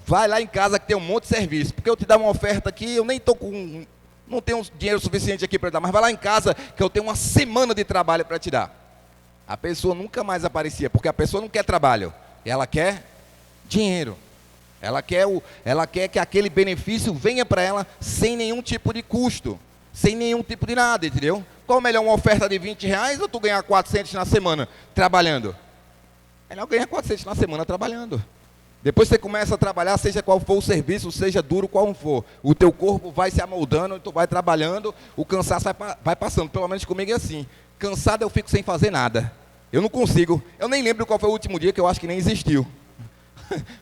vai lá em casa que tem um monte de serviço, porque eu te dar uma oferta aqui, eu nem estou com... não tenho dinheiro suficiente aqui para dar, mas vai lá em casa que eu tenho uma semana de trabalho para te dar. A pessoa nunca mais aparecia, porque a pessoa não quer trabalho, ela quer dinheiro. Ela quer que aquele benefício venha para ela sem nenhum tipo de custo, sem nenhum tipo de nada, entendeu? Qual melhor, uma oferta de R$20 ou tu ganhar 400 na semana trabalhando? Melhor ganhar 400 na semana trabalhando. Depois você começa a trabalhar, seja qual for o serviço, seja duro qual for, o teu corpo vai se amoldando, tu vai trabalhando, o cansaço vai passando. Pelo menos comigo é assim, cansado eu fico sem fazer nada, eu não consigo, eu nem lembro qual foi o último dia, que eu acho que nem existiu.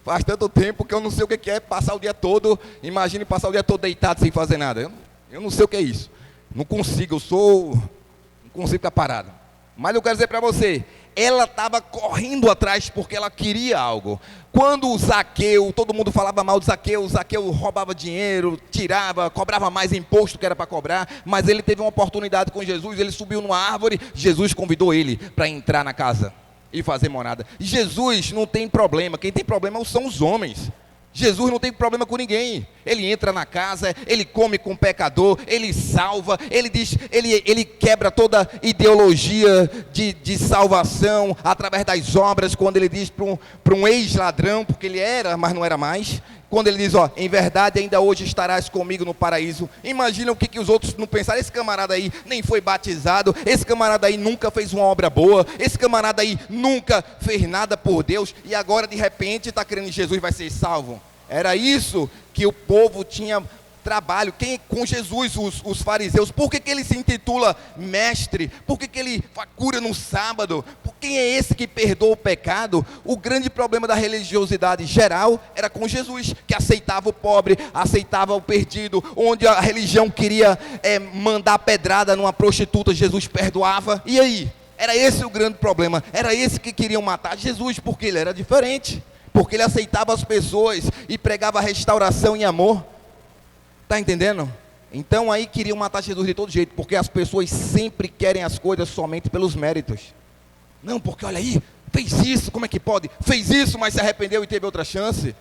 Faz tanto tempo que eu não sei o que é passar o dia todo, imagine passar o dia todo deitado sem fazer nada, eu não sei o que é isso, não consigo, não consigo ficar parado. Mas eu quero dizer para você, ela estava correndo atrás porque ela queria algo. Quando o Zaqueu, todo mundo falava mal do Zaqueu, o Zaqueu roubava dinheiro, tirava, cobrava mais imposto que era para cobrar, mas ele teve uma oportunidade com Jesus, ele subiu numa árvore, Jesus convidou ele para entrar na casa e fazer morada. Jesus não tem problema, quem tem problema são os homens. Jesus não tem problema com ninguém, ele entra na casa, ele come com o pecador, ele salva, ele quebra toda ideologia de salvação através das obras, quando ele diz para um ex-ladrão, porque ele era, mas não era mais, quando ele diz, ó, em verdade ainda hoje estarás comigo no paraíso. Imagina o que os outros não pensaram, esse camarada aí nem foi batizado, esse camarada aí nunca fez uma obra boa, esse camarada aí nunca fez nada por Deus, e agora de repente está crendo em Jesus, vai ser salvo. Era isso que o povo tinha trabalho, com Jesus, os fariseus. Por que ele se intitula mestre? Por que ele cura no sábado? Quem é esse que perdoa o pecado? O grande problema da religiosidade geral era com Jesus, que aceitava o pobre, aceitava o perdido. Onde a religião queria mandar pedrada numa prostituta, Jesus perdoava. E aí? Era esse o grande problema, era esse que queriam matar Jesus, porque ele era diferente, porque ele aceitava as pessoas e pregava restauração e amor. Está entendendo? Então aí queriam matar Jesus de todo jeito, porque as pessoas sempre querem as coisas somente pelos méritos. Não, porque olha aí, fez isso, como é que pode? Fez isso, mas se arrependeu e teve outra chance.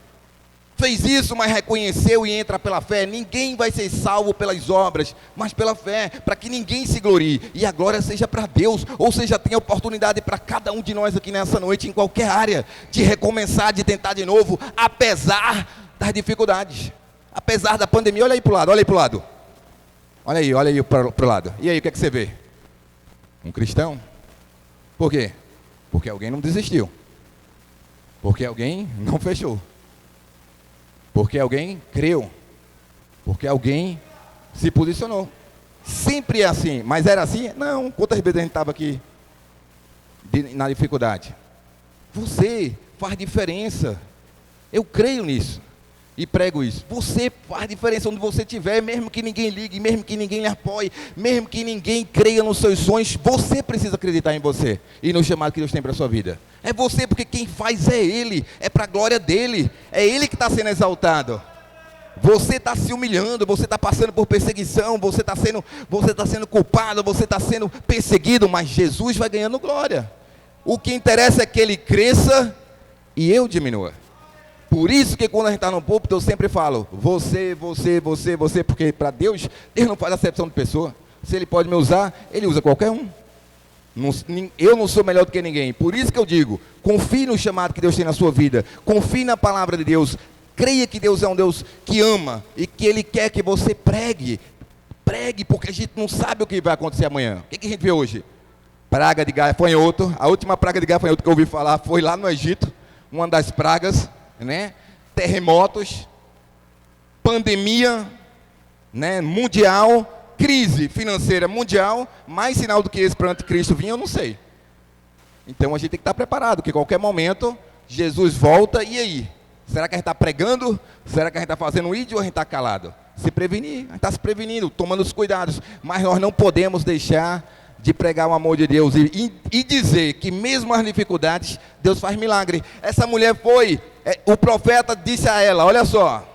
Fez isso, mas reconheceu e entra pela fé. Ninguém vai ser salvo pelas obras, mas pela fé, para que ninguém se glorie. E a glória seja para Deus, ou seja, tem oportunidade para cada um de nós aqui nessa noite, em qualquer área, de recomeçar, de tentar de novo, apesar das dificuldades. Apesar da pandemia. Olha aí para o lado, olha aí para o lado. Olha aí para o lado. E aí, o que é que você vê? Um cristão. Por quê? Porque alguém não desistiu. Porque alguém não fechou. Porque alguém creu. Porque alguém se posicionou. Sempre é assim. Mas era assim? Não. Quantas vezes a gente estava aqui na dificuldade? Você faz diferença. Eu creio nisso. E prego isso. Você faz diferença onde você estiver, mesmo que ninguém ligue, mesmo que ninguém lhe apoie, mesmo que ninguém creia nos seus sonhos, você precisa acreditar em você e no chamado que Deus tem para a sua vida. É você, porque quem faz é Ele, é para a glória dEle, é Ele que está sendo exaltado. Você está se humilhando, você está passando por perseguição, você está sendo culpado, você está sendo perseguido, mas Jesus vai ganhando glória. O que interessa é que Ele cresça e eu diminua. Por isso que quando a gente está no púlpito, eu sempre falo, você, porque para Deus não faz acepção de pessoa. Se Ele pode me usar, Ele usa qualquer um. Eu não sou melhor do que ninguém. Por isso que eu digo, confie no chamado que Deus tem na sua vida, confie na palavra de Deus, creia que Deus é um Deus que ama e que Ele quer que você pregue, porque a gente não sabe o que vai acontecer amanhã. O que a gente vê hoje? Praga de gafanhoto. A última praga de gafanhoto que eu ouvi falar foi lá no Egito, uma das pragas, né? Terremotos, pandemia, né? Mundial, crise financeira mundial. Mais sinal do que esse para o anticristo vir, eu não sei. Então a gente tem que estar preparado, que a qualquer momento Jesus volta. E aí? Será que a gente está pregando? Será que a gente está fazendo um ídolo ou a gente está calado? Se prevenir, a gente está se prevenindo, tomando os cuidados. Mas nós não podemos deixar de pregar o amor de Deus e dizer que mesmo as dificuldades, Deus faz milagre. Essa mulher o profeta disse a ela, olha só,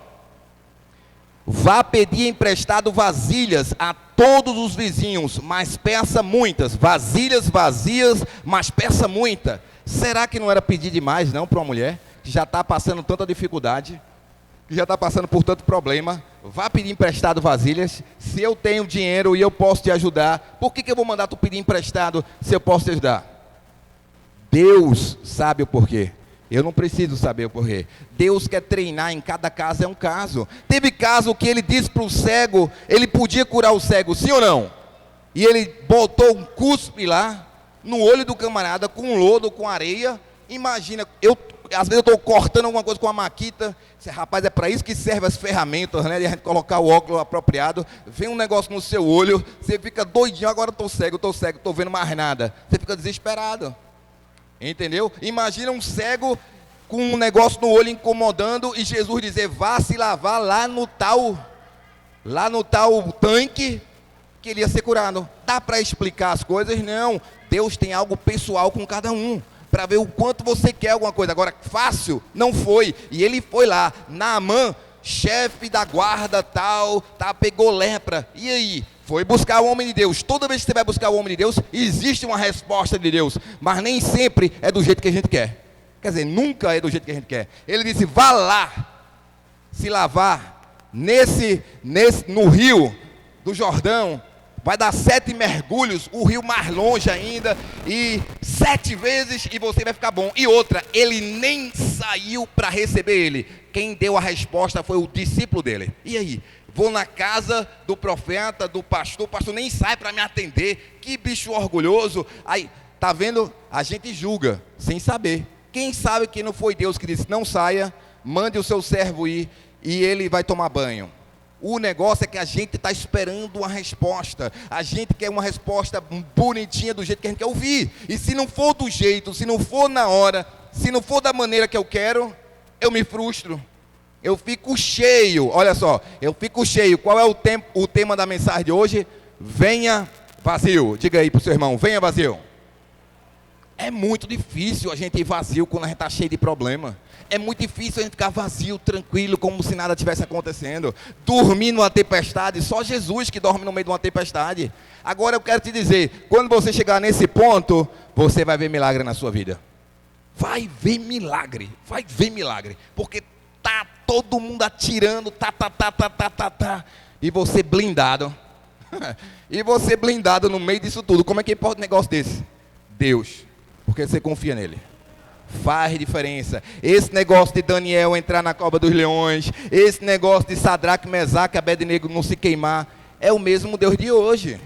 vá pedir emprestado vasilhas a todos os vizinhos, mas peça muitas, vasilhas vazias, mas peça muita. Será que não era pedir demais não para uma mulher que já está passando tanta dificuldade, que já está passando por tanto problema? Vá pedir emprestado vasilhas. Se eu tenho dinheiro e eu posso te ajudar, por que eu vou mandar tu pedir emprestado se eu posso te ajudar? Deus sabe o porquê. Eu não preciso saber o porquê. Deus quer treinar, em cada caso é um caso. Teve caso que ele disse para o cego, ele podia curar o cego, sim ou não? E ele botou um cuspe lá, no olho do camarada, com lodo, com areia. Imagina, às vezes eu estou cortando alguma coisa com a maquita. Rapaz, é para isso que servem as ferramentas, né? De a gente colocar o óculos apropriado. Vem um negócio no seu olho, você fica doidinho, agora eu estou cego, estou vendo mais nada. Você fica desesperado. Entendeu? Imagina um cego com um negócio no olho incomodando e Jesus dizer, vá se lavar lá no tal tanque, que ele ia ser curado. Dá para explicar as coisas? Não. Deus tem algo pessoal com cada um, para ver o quanto você quer alguma coisa. Agora, fácil, não foi. E ele foi lá, Naamã, chefe da guarda tal, pegou lepra. E aí? Foi buscar o homem de Deus. Toda vez que você vai buscar o homem de Deus, existe uma resposta de Deus. Mas nem sempre é do jeito que a gente quer. Quer dizer, nunca é do jeito que a gente quer. Ele disse, vá lá, se lavar, no rio do Jordão. Vai dar 7 mergulhos, o rio mais longe ainda, e 7 vezes e você vai ficar bom. E outra, ele nem saiu para receber ele. Quem deu a resposta foi o discípulo dele. E aí? Vou na casa do profeta, do pastor, o pastor nem sai para me atender. Que bicho orgulhoso. Aí, tá vendo? A gente julga, sem saber. Quem sabe que não foi Deus que disse, não saia, mande o seu servo ir, e ele vai tomar banho. O negócio é que a gente está esperando uma resposta. A gente quer uma resposta bonitinha do jeito que a gente quer ouvir. E se não for do jeito, se não for na hora, se não for da maneira que eu quero, eu me frustro. Eu fico cheio. Olha só, eu fico cheio. Qual é o tema da mensagem de hoje? Venha vazio. Diga aí para o seu irmão, venha vazio. É muito difícil a gente ir vazio quando a gente está cheio de problema. É muito difícil a gente ficar vazio, tranquilo, como se nada tivesse acontecendo. Dormir numa tempestade, só Jesus que dorme no meio de uma tempestade. Agora eu quero te dizer, quando você chegar nesse ponto, você vai ver milagre na sua vida. Vai ver milagre, porque tá todo mundo atirando, e você blindado. E você blindado no meio disso tudo. Como é que pode um negócio desse? Deus, porque você confia nele. Faz diferença. Esse negócio de Daniel entrar na cova dos leões, esse negócio de Sadraque, Mesaque e Abednego não se queimar, é o mesmo Deus de hoje.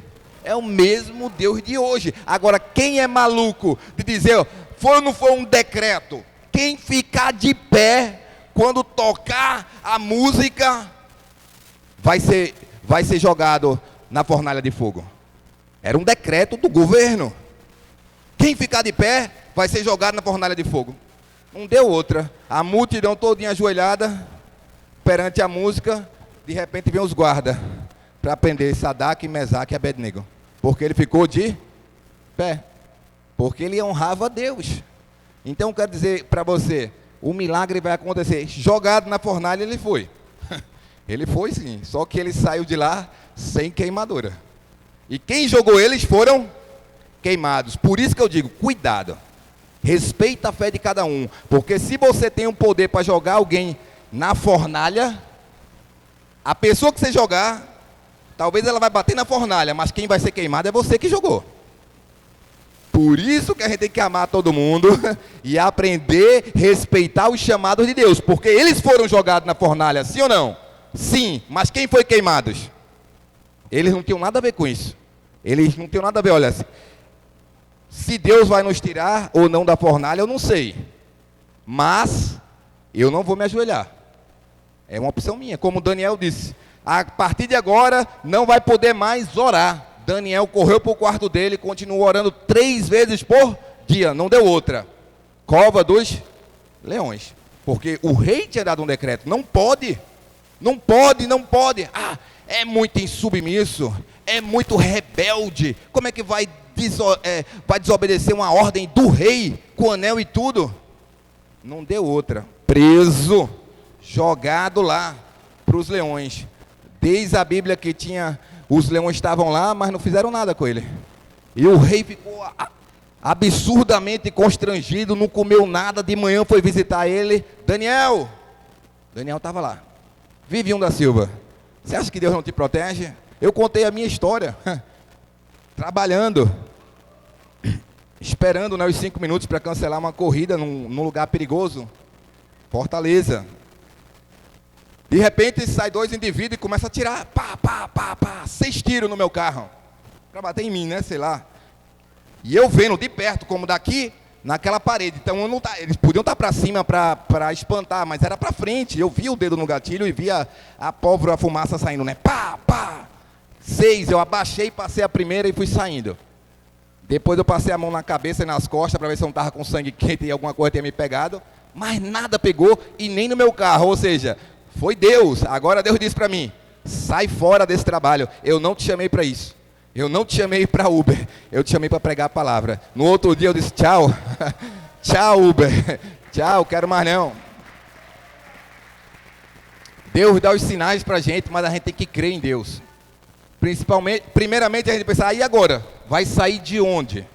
É o mesmo Deus de hoje. Agora, quem é maluco de dizer, foi ou não foi um decreto? Quem ficar de pé quando tocar a música vai ser jogado na fornalha de fogo. Era um decreto do governo. Quem ficar de pé vai ser jogado na fornalha de fogo. Não deu outra. A multidão todinha ajoelhada perante a música. De repente vem os guardas para prender Sadraque, Mesaque e Abednego. Porque ele ficou de pé. Porque ele honrava a Deus. Então eu quero dizer para você, o milagre vai acontecer. Jogado na fornalha ele foi. Ele foi sim, só que ele saiu de lá sem queimadura. E quem jogou eles foram queimados. Por isso que eu digo, cuidado. Respeita a fé de cada um. Porque se você tem um poder para jogar alguém na fornalha, a pessoa que você jogar, talvez ela vai bater na fornalha, mas quem vai ser queimado é você que jogou. Por isso que a gente tem que amar todo mundo e aprender a respeitar os chamados de Deus. Porque eles foram jogados na fornalha, sim ou não? Sim, mas quem foi queimados? Eles não tinham nada a ver com isso. Eles não tinham nada a ver, olha, se Deus vai nos tirar ou não da fornalha, eu não sei. Mas eu não vou me ajoelhar. É uma opção minha, como Daniel disse. A partir de agora, não vai poder mais orar. Daniel correu para o quarto dele e continuou orando 3 vezes por dia. Não deu outra. Cova dos leões. Porque o rei tinha dado um decreto. Não pode. Não pode, não pode. Ah, é muito insubmisso. É muito rebelde. Como é que vai desobedecer uma ordem do rei com anel e tudo? Não deu outra. Preso. Jogado lá para os leões. Diz a Bíblia que os leões estavam lá, mas não fizeram nada com ele. E o rei ficou absurdamente constrangido, não comeu nada. De manhã foi visitar ele. Daniel estava lá. Vivium da Silva, você acha que Deus não te protege? Eu contei a minha história, trabalhando, esperando os 5 minutos para cancelar uma corrida num lugar perigoso, Fortaleza. De repente sai 2 indivíduos e começa a tirar, 6 tiros no meu carro, para bater em mim, né, sei lá. E eu vendo de perto, como daqui, naquela parede. Então eles podiam estar para cima para espantar, mas era para frente. Eu vi o dedo no gatilho e via a pólvora, a fumaça saindo, né? 6, eu abaixei, passei a primeira e fui saindo. Depois eu passei a mão na cabeça e nas costas para ver se eu não estava com sangue quente e alguma coisa tinha me pegado. Mas nada pegou e nem no meu carro, ou seja, foi Deus. Agora Deus disse para mim, sai fora desse trabalho, eu não te chamei para isso. Eu não te chamei para Uber, eu te chamei para pregar a palavra. No outro dia eu disse, tchau, tchau Uber, tchau, quero mais não. Deus dá os sinais para a gente, mas a gente tem que crer em Deus. Primeiramente a gente pensa, e agora? Vai sair de onde?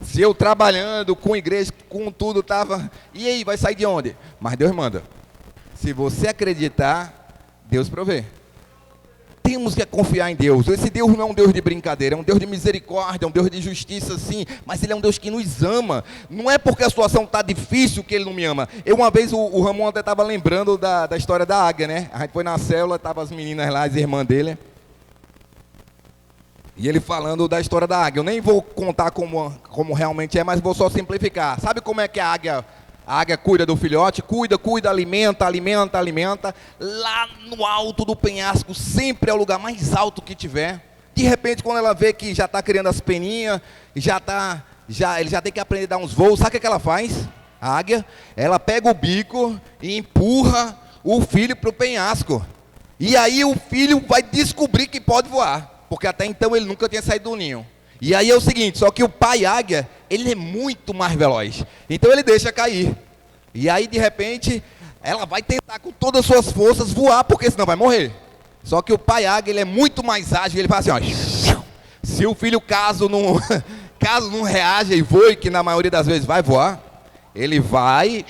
Se eu trabalhando com igreja, com tudo estava, e aí, vai sair de onde? Mas Deus manda. Se você acreditar, Deus provê. Temos que confiar em Deus. Esse Deus não é um Deus de brincadeira, é um Deus de misericórdia, é um Deus de justiça, sim, mas Ele é um Deus que nos ama. Não é porque a situação está difícil que Ele não me ama. Uma vez o Ramon até estava lembrando da história da águia, né? A gente foi na célula, estavam as meninas lá, as irmãs dele, e ele falando da história da águia. Eu nem vou contar como realmente é, mas vou só simplificar. Sabe como é que a águia cuida do filhote? Cuida, alimenta. Lá no alto do penhasco, sempre é o lugar mais alto que tiver. De repente, quando ela vê que já está criando as peninhas, ele já tem que aprender a dar uns voos. Sabe o que ela faz? A águia, ela pega o bico e empurra o filho para o penhasco. E aí o filho vai descobrir que pode voar, porque até então ele nunca tinha saído do ninho. E aí é o seguinte, só que o pai águia, ele é muito mais veloz. Então ele deixa cair. E aí de repente, ela vai tentar com todas as suas forças voar, porque senão vai morrer. Só que o pai águia, ele é muito mais ágil, ele faz assim, ó. Se o filho caso não reage e voe, que na maioria das vezes vai voar, ele vai,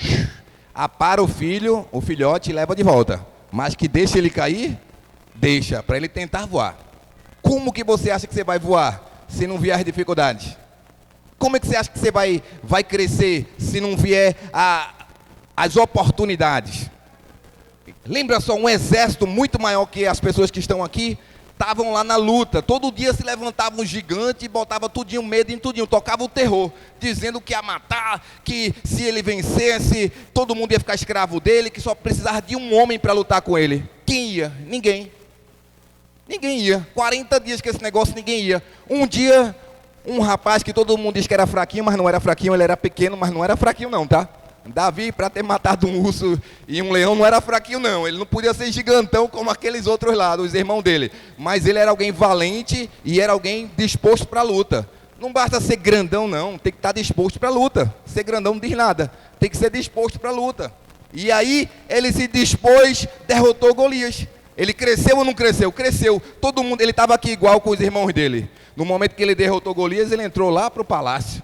apara o filhote e leva de volta. Mas que deixa ele cair, deixa, para ele tentar voar. Como que você acha que você vai voar se não vier as dificuldades? Como é que você acha que você vai crescer se não vier as oportunidades? Lembra só, um exército muito maior que as pessoas que estão aqui, estavam lá na luta, todo dia se levantava um gigante e botava tudinho medo em tudinho, tocava o terror, dizendo que ia matar, que se ele vencesse, todo mundo ia ficar escravo dele, que só precisava de um homem para lutar com ele. Quem ia? Ninguém. Ninguém ia. 40 dias que esse negócio, ninguém ia. Um dia, um rapaz que todo mundo diz que era fraquinho, mas não era fraquinho, ele era pequeno, mas não era fraquinho não, tá? Davi, para ter matado um urso e um leão, não era fraquinho não, ele não podia ser gigantão como aqueles outros lá, os irmãos dele, mas ele era alguém valente e era alguém disposto para a luta. Não basta ser grandão não, tem que estar disposto para a luta. Ser grandão não diz nada, tem que ser disposto para a luta. E aí ele se dispôs, derrotou Golias. Ele cresceu ou não cresceu? Cresceu. Todo mundo, ele estava aqui igual com os irmãos dele. No momento que ele derrotou Golias, ele entrou lá para o palácio.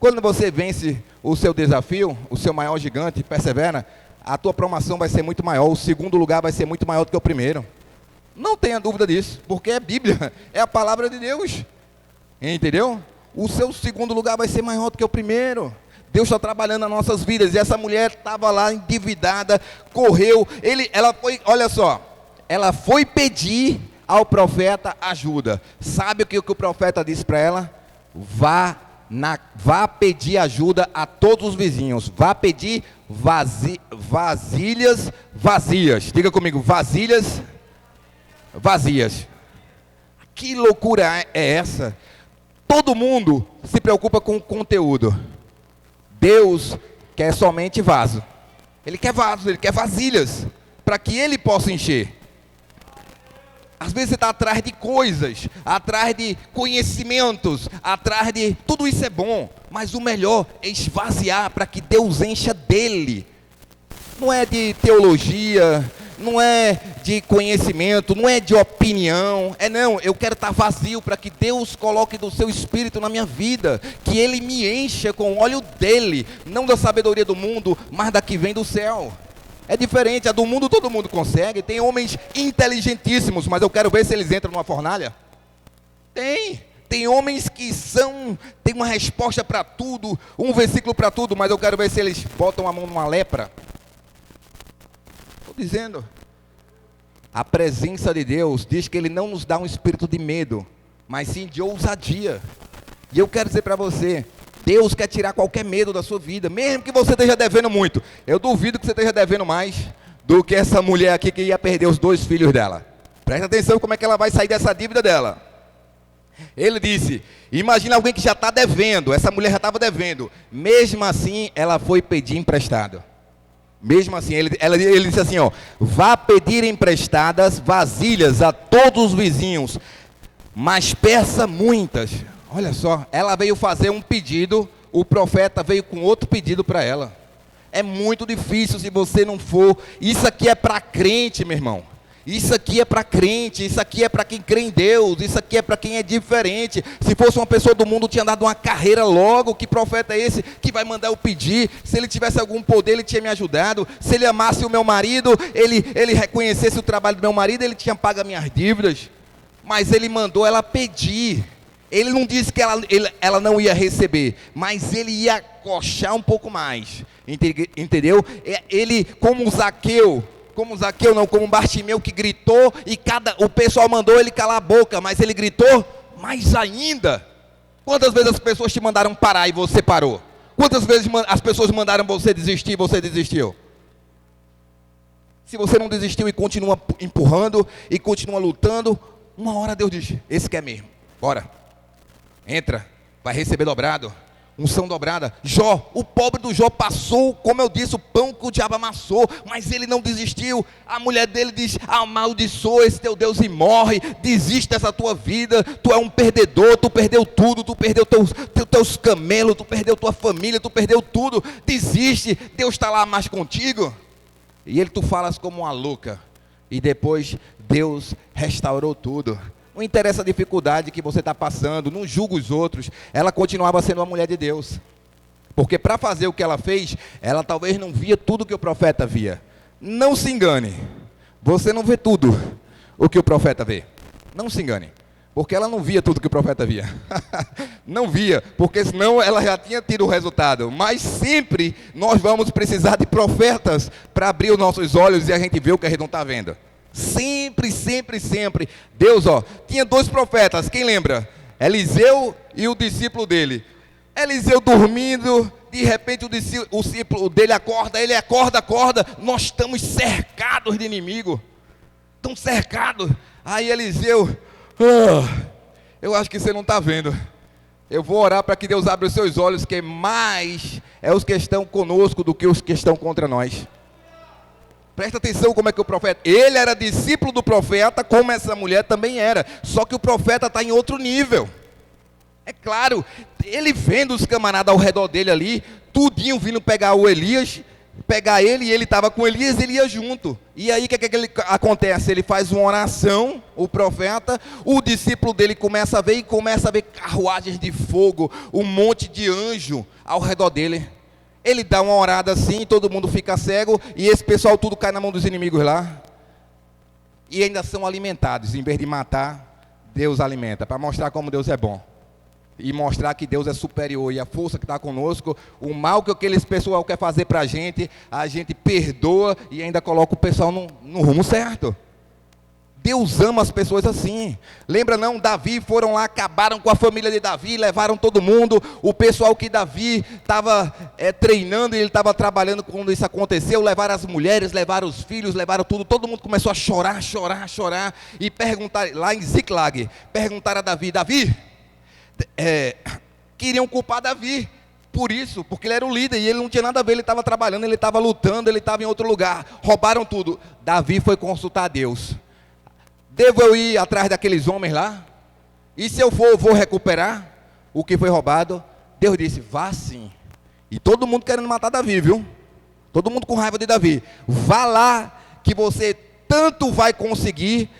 Quando você vence o seu desafio, o seu maior gigante, persevera, a tua promoção vai ser muito maior, o segundo lugar vai ser muito maior do que o primeiro. Não tenha dúvida disso, porque é Bíblia, é a palavra de Deus. Entendeu? O seu segundo lugar vai ser maior do que o primeiro. Deus está trabalhando nas nossas vidas, e essa mulher estava lá endividada, correu, ela foi, olha só, ela foi pedir ao profeta ajuda. Sabe o que o profeta disse para ela? Vá pedir ajuda a todos os vizinhos. Vá pedir vasilhas vazias. Diga comigo, vasilhas vazias. Que loucura é essa? Todo mundo se preocupa com o conteúdo. Deus quer somente vaso. Ele quer vasos, ele quer vasilhas, para que ele possa encher. Às vezes você está atrás de coisas, atrás de conhecimentos, atrás de... Tudo isso é bom, mas o melhor é esvaziar para que Deus encha dele. Não é de teologia, não é de conhecimento, não é de opinião. Não, eu quero estar vazio para que Deus coloque do seu espírito na minha vida. Que ele me encha com o óleo dele, não da sabedoria do mundo, mas da que vem do céu. É diferente, a do mundo todo mundo consegue. Tem homens inteligentíssimos, mas eu quero ver se eles entram numa fornalha. Tem homens que tem uma resposta para tudo, um versículo para tudo, mas eu quero ver se eles botam a mão numa lepra. Estou dizendo, a presença de Deus diz que ele não nos dá um espírito de medo, mas sim de ousadia. E eu quero dizer para você, Deus quer tirar qualquer medo da sua vida, mesmo que você esteja devendo muito. Eu duvido que você esteja devendo mais do que essa mulher aqui que ia perder os 2 filhos dela. Presta atenção como é que ela vai sair dessa dívida dela. Ele disse, imagina alguém que já está devendo, essa mulher já estava devendo. Mesmo assim, ela foi pedir emprestado. Mesmo assim, ele disse assim, ó, vá pedir emprestadas vasilhas a todos os vizinhos, mas peça muitas. Olha só, ela veio fazer um pedido, o profeta veio com outro pedido para ela. É muito difícil se você não for. Isso aqui é para crente, meu irmão. Isso aqui é para crente, isso aqui é para quem crê em Deus, isso aqui é para quem é diferente. Se fosse uma pessoa do mundo, tinha dado uma carreira logo. Que profeta é esse que vai mandar eu pedir? Se ele tivesse algum poder, ele tinha me ajudado. Se ele amasse o meu marido, ele reconhecesse o trabalho do meu marido, ele tinha pago as minhas dívidas. Mas ele mandou ela pedir. Ele não disse que ela não ia receber, mas ele ia coxar um pouco mais, entendeu? Ele, como Zaqueu não, como Bartimeu, que gritou, e o pessoal mandou ele calar a boca, mas ele gritou mais ainda. Quantas vezes as pessoas te mandaram parar e você parou? Quantas vezes as pessoas mandaram você desistir e você desistiu? Se você não desistiu e continua empurrando, e continua lutando, uma hora Deus diz, esse quer mesmo, bora. Entra, vai receber dobrado. unção dobrada. Jó, o pobre do Jó passou, como eu disse, o pão que o diabo amassou, mas ele não desistiu. A mulher dele diz: amaldiçoa esse teu Deus e morre, desiste dessa tua vida, tu é um perdedor, tu perdeu tudo, tu perdeu teus camelos, tu perdeu tua família, tu perdeu tudo, desiste, Deus está lá mais contigo. E tu falas como uma louca, e depois Deus restaurou tudo. Não interessa a dificuldade que você está passando, não julga os outros, ela continuava sendo uma mulher de Deus, porque para fazer o que ela fez, ela talvez não via tudo que o profeta via. Não se engane, você não vê tudo o que o profeta vê, não se engane, porque ela não via tudo que o profeta via, não via, porque senão ela já tinha tido o resultado. Mas sempre nós vamos precisar de profetas para abrir os nossos olhos e a gente ver o que a gente não está vendo. Sempre, sempre, sempre. Deus, tinha 2 profetas, quem lembra? Eliseu e o discípulo dele. Eliseu dormindo, de repente o discípulo dele acorda, ele acorda, nós estamos cercados de inimigo, estamos cercados. Aí Eliseu, eu acho que você não está vendo, eu vou orar para que Deus abra os seus olhos, que mais é os que estão conosco do que os que estão contra nós. Presta atenção como é que o profeta, ele era discípulo do profeta, como essa mulher também era, só que o profeta está em outro nível. É claro, ele vendo os camaradas ao redor dele ali, tudinho vindo pegar o Elias, pegar ele, e ele estava com Elias, ele ia junto. E aí o que acontece? Ele faz uma oração, o profeta, o discípulo dele começa a ver carruagens de fogo, um monte de anjo ao redor dele. Ele dá uma orada assim, todo mundo fica cego, e esse pessoal tudo cai na mão dos inimigos lá. E ainda são alimentados, em vez de matar, Deus alimenta, para mostrar como Deus é bom. E mostrar que Deus é superior, e a força que está conosco, o mal que aqueles pessoal quer fazer para a gente perdoa, e ainda coloca o pessoal no rumo certo. Deus ama as pessoas assim. Lembra não? Davi, foram lá, acabaram com a família de Davi, levaram todo mundo, o pessoal que Davi estava treinando, e ele estava trabalhando quando isso aconteceu, levaram as mulheres, levaram os filhos, levaram tudo, todo mundo começou a chorar, e perguntar, lá em Ziclag, perguntaram a Davi, queriam culpar Davi, por isso, porque ele era o líder, e ele não tinha nada a ver, ele estava trabalhando, ele estava lutando, ele estava em outro lugar, roubaram tudo. Davi foi consultar a Deus: devo eu ir atrás daqueles homens lá? E se eu for, eu vou recuperar o que foi roubado? Deus disse: vá sim. E todo mundo querendo matar Davi, viu? Todo mundo com raiva de Davi. Vá lá, que você tanto vai conseguir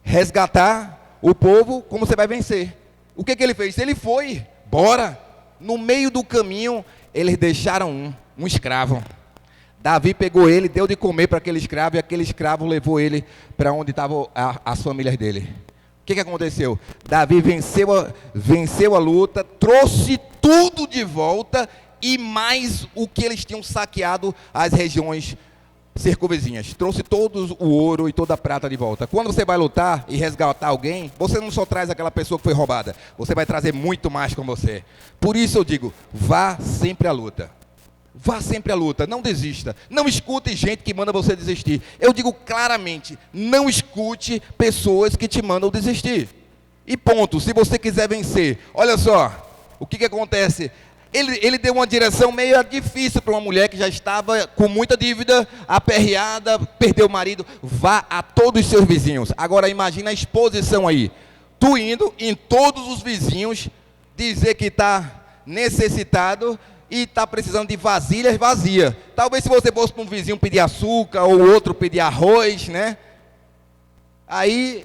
resgatar o povo, como você vai vencer. O que ele fez? Ele foi, bora. No meio do caminho, eles deixaram um escravo. Davi pegou ele, deu de comer para aquele escravo, e aquele escravo levou ele para onde estavam as famílias dele. O que aconteceu? Davi venceu a luta, trouxe tudo de volta, e mais o que eles tinham saqueado as regiões circunvizinhas. Trouxe todo o ouro e toda a prata de volta. Quando você vai lutar e resgatar alguém, você não só traz aquela pessoa que foi roubada, você vai trazer muito mais com você. Por isso eu digo, vá sempre à luta. Vá sempre à luta, não desista. Não escute gente que manda você desistir. Eu digo claramente, não escute pessoas que te mandam desistir. E ponto. Se você quiser vencer, olha só, o que acontece? Ele deu uma direção meio difícil para uma mulher que já estava com muita dívida, aperreada, perdeu o marido. Vá a todos os seus vizinhos. Agora imagina a exposição aí. Tu indo em todos os vizinhos, dizer que está necessitado e está precisando de vasilhas vazias. Talvez se você fosse para um vizinho pedir açúcar, ou outro pedir arroz, né? Aí,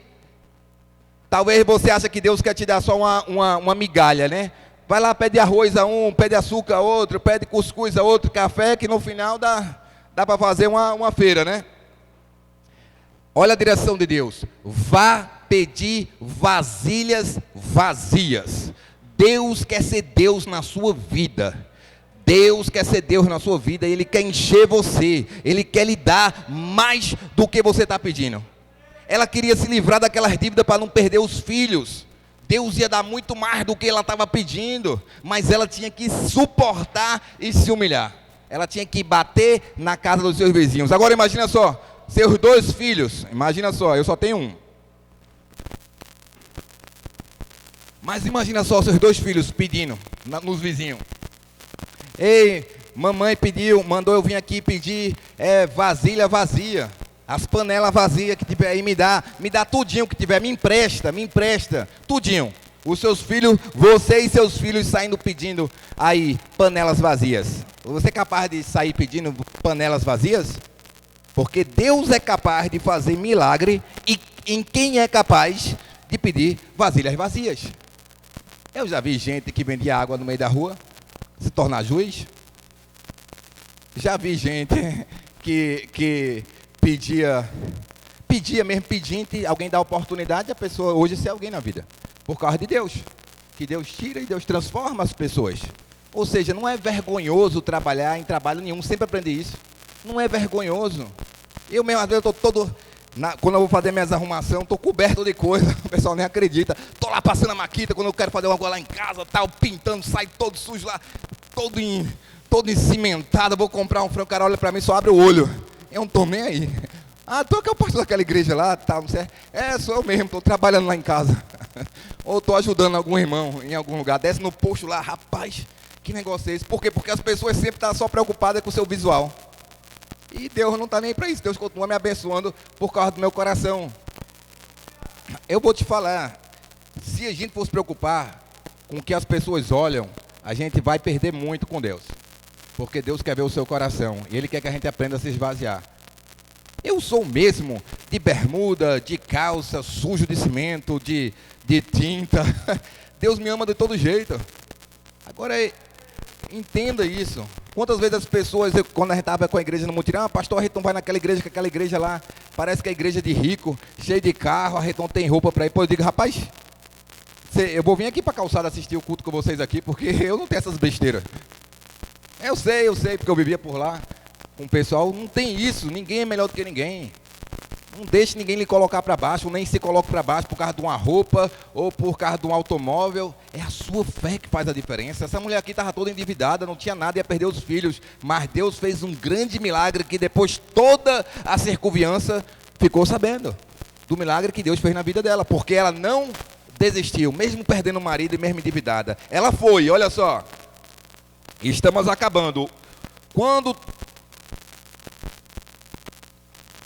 talvez você ache que Deus quer te dar só uma migalha, né? Vai lá, pede arroz a um, pede açúcar a outro, pede cuscuz a outro, café, que no final dá para fazer uma feira, né? Olha a direção de Deus. Vá pedir vasilhas vazias. Deus quer ser Deus na sua vida. Deus quer ser Deus na sua vida, Ele quer encher você, Ele quer lhe dar mais do que você está pedindo. Ela queria se livrar daquelas dívidas para não perder os filhos. Deus ia dar muito mais do que ela estava pedindo, mas ela tinha que suportar e se humilhar. Ela tinha que bater na casa dos seus vizinhos. Agora imagina só, seus 2 filhos, imagina só, eu só tenho um. Mas imagina só, seus 2 filhos pedindo: nos vizinhos. Ei, mamãe mandou eu vir aqui pedir vasilha vazia. As panelas vazias que tiver aí, me dá tudinho que tiver, me empresta, tudinho. Os seus filhos, você e seus filhos saindo pedindo aí panelas vazias. Você é capaz de sair pedindo panelas vazias? Porque Deus é capaz de fazer milagre em quem é capaz de pedir vasilhas vazias. Eu já vi gente que vendia água no meio da rua se tornar juiz. Já vi gente que pedia mesmo pedinte, alguém dá oportunidade, a pessoa hoje ser alguém na vida. Por causa de Deus. Que Deus tira e Deus transforma as pessoas. Ou seja, não é vergonhoso trabalhar em trabalho nenhum, sempre aprendi isso. Não é vergonhoso. Eu mesmo, às vezes, eu estou todo... quando eu vou fazer minhas arrumações, estou coberto de coisa, o pessoal nem acredita. Estou lá passando a maquita, quando eu quero fazer uma coisa lá em casa, tal, pintando, sai todo sujo lá, todo encimentado. Vou comprar um frango, o cara olha para mim e só abre o olho. Eu não estou nem aí. Ah, tu que é o pastor daquela igreja lá, tal, não sei. Sou eu mesmo, estou trabalhando lá em casa. Ou estou ajudando algum irmão em algum lugar. Desce no posto lá, rapaz, que negócio é esse? Por quê? Porque as pessoas sempre estão só preocupadas com o seu visual. E Deus não está nem para isso. Deus continua me abençoando por causa do meu coração. Eu vou te falar, se a gente fosse preocupar com o que as pessoas olham, a gente vai perder muito com Deus. Porque Deus quer ver o seu coração. E Ele quer que a gente aprenda a se esvaziar. Eu sou mesmo de bermuda, de calça, sujo de cimento, de tinta. Deus me ama de todo jeito. Agora, entenda isso. Quantas vezes as pessoas, quando a gente estava com a igreja no Mutirão, pastor, a gente não vai naquela igreja, que aquela igreja lá parece que é igreja de rico, cheio de carro, a gente não tem roupa para ir. Pô, eu digo, rapaz, eu vou vir aqui para a calçada assistir o culto com vocês aqui, porque eu não tenho essas besteiras. Eu sei, porque eu vivia por lá. Com o pessoal, não tem isso, ninguém é melhor do que ninguém. Não deixe ninguém lhe colocar para baixo, nem se coloque para baixo por causa de uma roupa ou por causa de um automóvel. É a sua fé que faz a diferença. Essa mulher aqui estava toda endividada, não tinha nada, ia perder os filhos. Mas Deus fez um grande milagre que depois toda a circunviança ficou sabendo do milagre que Deus fez na vida dela. Porque ela não desistiu, mesmo perdendo o marido e mesmo endividada. Ela foi, olha só. Estamos acabando.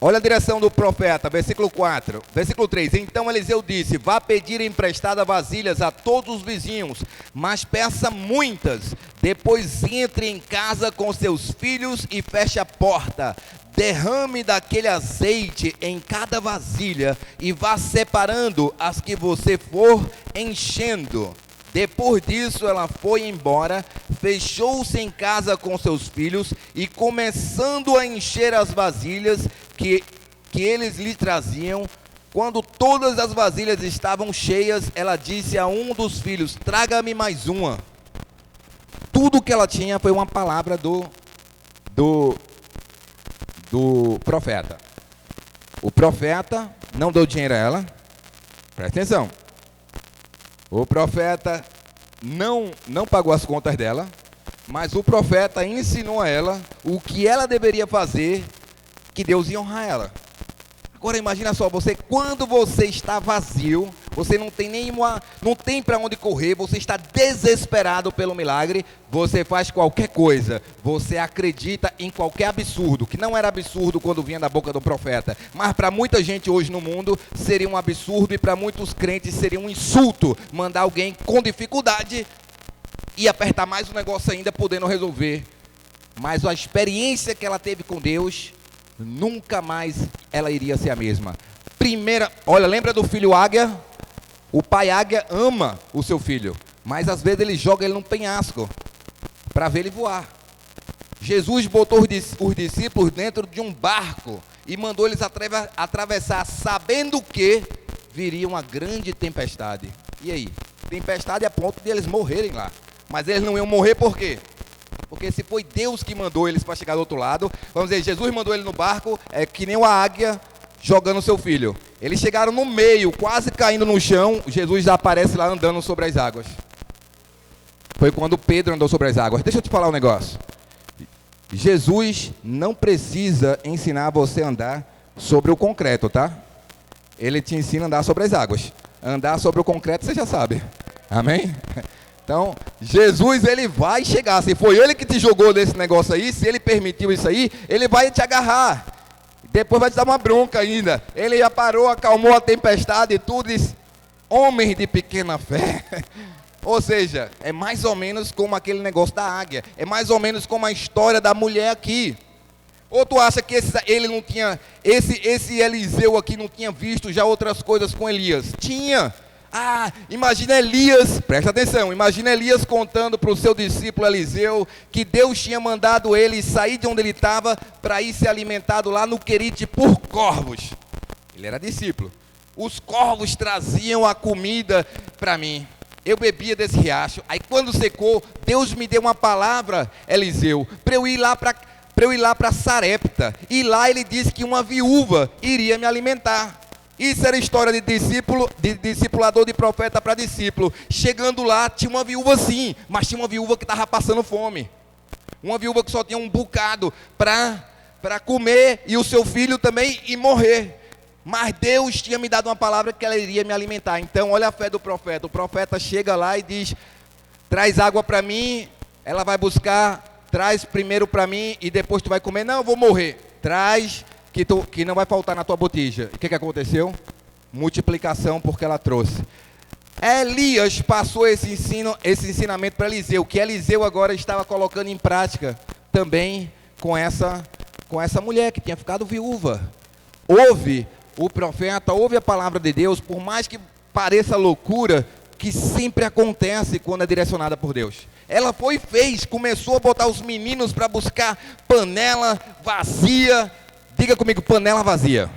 Olha a direção do profeta, versículo 4, versículo 3. Então Eliseu disse, vá pedir emprestada vasilhas a todos os vizinhos, mas peça muitas. Depois entre em casa com seus filhos e feche a porta. Derrame daquele azeite em cada vasilha e vá separando as que você for enchendo. Depois disso ela foi embora, fechou-se em casa com seus filhos e começando a encher as vasilhas que eles lhe traziam, quando todas as vasilhas estavam cheias, ela disse a um dos filhos, traga-me mais uma. Tudo que ela tinha foi uma palavra do profeta. O profeta não deu dinheiro a ela, presta atenção. O profeta não pagou as contas dela, mas o profeta ensinou a ela o que ela deveria fazer, que Deus ia honrar ela. Agora imagina só, quando você está vazio, você não tem para onde correr, você está desesperado pelo milagre, você faz qualquer coisa, você acredita em qualquer absurdo, que não era absurdo quando vinha da boca do profeta, mas para muita gente hoje no mundo seria um absurdo e para muitos crentes seria um insulto mandar alguém com dificuldade e apertar mais o negócio ainda, podendo resolver. Mas a experiência que ela teve com Deus, nunca mais ela iria ser a mesma. Olha, lembra do filho águia? O pai águia ama o seu filho, mas às vezes ele joga ele num penhasco para ver ele voar. Jesus botou os discípulos dentro de um barco e mandou eles atravessar, sabendo que viria uma grande tempestade. E aí? Tempestade a ponto de eles morrerem lá. Mas eles não iam morrer por quê? Porque se foi Deus que mandou eles para chegar do outro lado, vamos dizer, Jesus mandou ele no barco, é que nem uma águia jogando seu filho. Eles chegaram no meio, quase caindo no chão, Jesus já aparece lá andando sobre as águas. Foi quando Pedro andou sobre as águas. Deixa eu te falar um negócio. Jesus não precisa ensinar você a andar sobre o concreto, tá? Ele te ensina a andar sobre as águas. Andar sobre o concreto você já sabe. Amém? Então, Jesus, ele vai chegar. Se foi ele que te jogou nesse negócio aí, se ele permitiu isso aí, ele vai te agarrar. Depois vai te dar uma bronca ainda. Ele já parou, acalmou a tempestade e tudo. Disse, homens de pequena fé. Ou seja, é mais ou menos como aquele negócio da águia. É mais ou menos como a história da mulher aqui. Ou tu acha que ele não tinha, esse Eliseu aqui não tinha visto já outras coisas com Elias? Tinha. Imagina Elias, presta atenção, imagina Elias contando para o seu discípulo Eliseu que Deus tinha mandado ele sair de onde ele estava para ir ser alimentado lá no Querite por corvos. Ele era discípulo. Os corvos traziam a comida para mim. Eu bebia desse riacho. Aí quando secou, Deus me deu uma palavra, Eliseu, para eu ir lá para Sarepta. E lá ele disse que uma viúva iria me alimentar. Isso era história de discipulador de profeta para discípulo. Chegando lá, tinha uma viúva sim, mas tinha uma viúva que estava passando fome. Uma viúva que só tinha um bocado para comer e o seu filho também e morrer. Mas Deus tinha me dado uma palavra que ela iria me alimentar. Então olha a fé do profeta. O profeta chega lá e diz, traz água para mim. Ela vai buscar, traz primeiro para mim e depois tu vai comer. Não, eu vou morrer. Traz que não vai faltar na tua botija. O que aconteceu? Multiplicação, porque ela trouxe. Elias passou esse ensinamento para Eliseu, que Eliseu agora estava colocando em prática também com essa mulher que tinha ficado viúva. Ouve o profeta, ouve a palavra de Deus, por mais que pareça loucura, que sempre acontece quando é direcionada por Deus. Ela começou a botar os meninos para buscar panela vazia. Diga comigo, panela vazia.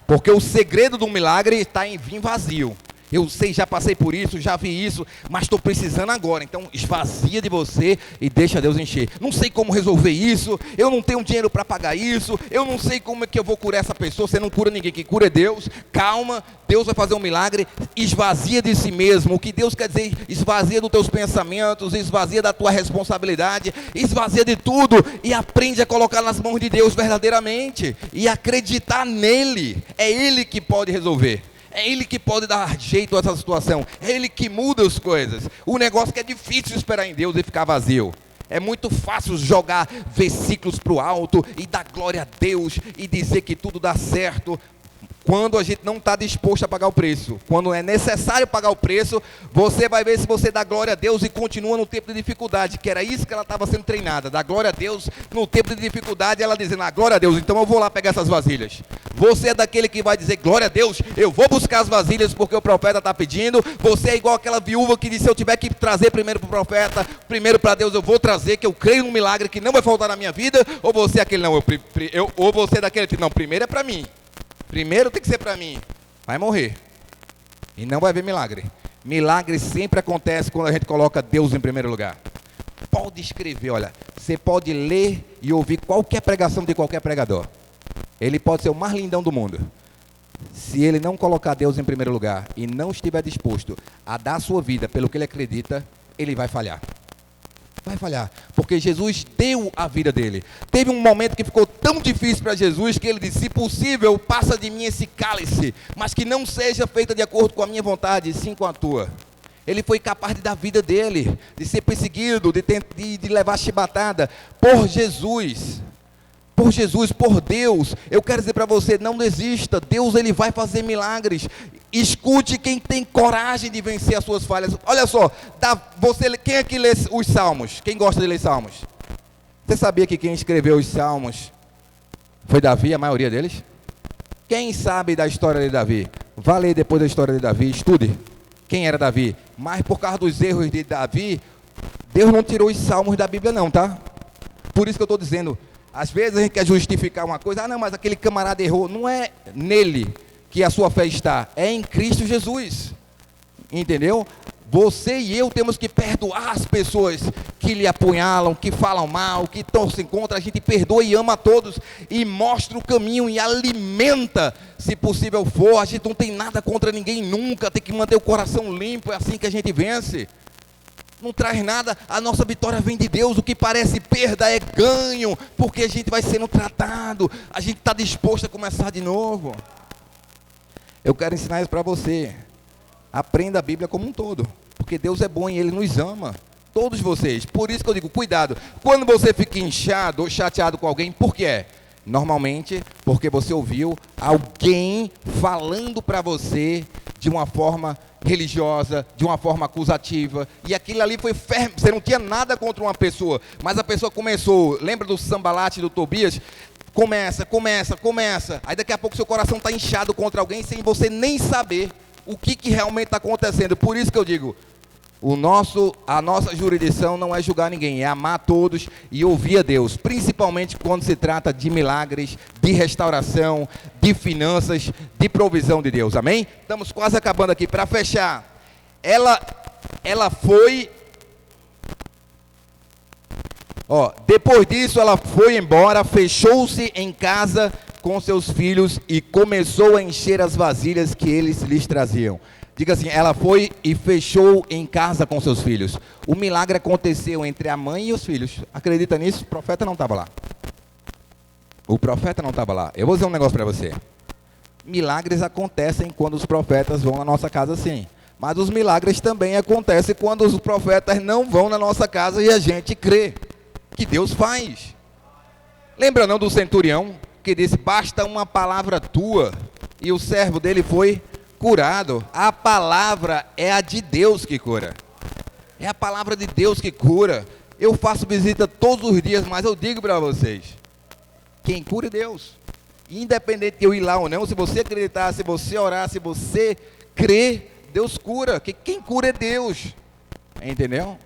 Porque o segredo do milagre está em vir vazio. Eu sei, já passei por isso, já vi isso, mas estou precisando agora. Então esvazia de você e deixa Deus encher. Não sei como resolver isso, eu não tenho dinheiro para pagar isso, eu não sei como é que eu vou curar essa pessoa. Você não cura ninguém, quem cura é Deus. Calma, Deus vai fazer um milagre. Esvazia de si mesmo. O que Deus quer dizer? Esvazia dos teus pensamentos, esvazia da tua responsabilidade, esvazia de tudo e aprende a colocar nas mãos de Deus verdadeiramente e acreditar nele. É Ele que pode resolver. É Ele que pode dar jeito a essa situação. É Ele que muda as coisas. O negócio que é difícil esperar em Deus e ficar vazio. É muito fácil jogar versículos para o alto e dar glória a Deus e dizer que tudo dá certo. Quando a gente não está disposto a pagar o preço, quando é necessário pagar o preço, você vai ver se você dá glória a Deus e continua no tempo de dificuldade, que era isso que ela estava sendo treinada, dar glória a Deus no tempo de dificuldade, ela dizendo, glória a Deus, então eu vou lá pegar essas vasilhas. Você é daquele que vai dizer, glória a Deus, eu vou buscar as vasilhas porque o profeta está pedindo. Você é igual aquela viúva que disse, se eu tiver que trazer primeiro para o profeta, primeiro para Deus eu vou trazer, que eu creio no milagre que não vai faltar na minha vida. Ou você é aquele, não, ou você é daquele que, não, primeiro é para mim. Primeiro tem que ser para mim. Vai morrer. E não vai ver milagre. Milagre sempre acontece quando a gente coloca Deus em primeiro lugar. Pode escrever, olha. Você pode ler e ouvir qualquer pregação de qualquer pregador. Ele pode ser o mais lindão do mundo. Se ele não colocar Deus em primeiro lugar e não estiver disposto a dar a sua vida pelo que ele acredita, ele vai falhar. Vai falhar, porque Jesus deu a vida dele. Teve um momento que ficou tão difícil para Jesus que ele disse, se possível, passa de mim esse cálice, mas que não seja feita de acordo com a minha vontade, sim com a tua. Ele foi capaz de dar a vida dele, de ser perseguido, de levar chibatada por Jesus. Por Jesus, por Deus. Eu quero dizer para você, não desista. Deus, ele vai fazer milagres. Escute quem tem coragem de vencer as suas falhas. Olha só, quem é que lê os salmos? Quem gosta de ler salmos? Você sabia que quem escreveu os salmos foi Davi, a maioria deles? Quem sabe da história de Davi? Vá ler depois da história de Davi, estude quem era Davi. Mas por causa dos erros de Davi, Deus não tirou os salmos da Bíblia não, tá? Por isso que eu estou dizendo, às vezes a gente quer justificar uma coisa, não, mas aquele camarada errou. Não é nele que a sua fé está, é em Cristo Jesus. Entendeu? Você e eu temos que perdoar as pessoas que lhe apunhalam, que falam mal, que torcem contra. A gente perdoa e ama a todos e mostra o caminho e alimenta, se possível for. A gente não tem nada contra ninguém nunca, tem que manter o coração limpo, é assim que a gente vence. Não traz nada, a nossa vitória vem de Deus. O que parece perda é ganho, porque a gente vai sendo tratado, a gente está disposto a começar de novo. Eu quero ensinar isso para você. Aprenda a Bíblia como um todo, porque porque Deus é bom e Ele nos ama. Todos vocês. Por isso que eu digo, cuidado. Quando você fica inchado ou chateado com alguém, por que é? Normalmente, porque você ouviu alguém falando para você de uma forma religiosa, de uma forma acusativa, e aquilo ali foi ferro. Você não tinha nada contra uma pessoa, mas a pessoa começou, lembra do Sambalate, do Tobias? Começa, aí daqui a pouco seu coração está inchado contra alguém, sem você nem saber o que realmente está acontecendo. Por isso que eu digo, a nossa jurisdição não é julgar ninguém, é amar todos e ouvir a Deus, principalmente quando se trata de milagres, de restauração, de finanças, de provisão de Deus, amém? Estamos quase acabando aqui. Para fechar, ela foi, depois disso ela foi embora, fechou-se em casa com seus filhos e começou a encher as vasilhas que eles lhes traziam. Diga assim, ela foi e fechou em casa com seus filhos. O milagre aconteceu entre a mãe e os filhos. Acredita nisso? O profeta não estava lá. O profeta não estava lá. Eu vou dizer um negócio para você. Milagres acontecem quando os profetas vão na nossa casa, sim. Mas os milagres também acontecem quando os profetas não vão na nossa casa e a gente crê que Deus faz. Lembra não do centurião que disse, basta uma palavra tua, e o servo dele foi curado? A palavra é a de Deus que cura. É a palavra de Deus que cura. Eu faço visita todos os dias, mas eu digo para vocês, quem cura é Deus. Independente de eu ir lá ou não, se você acreditar, se você orar, se você crer, Deus cura. Quem cura é Deus. Entendeu?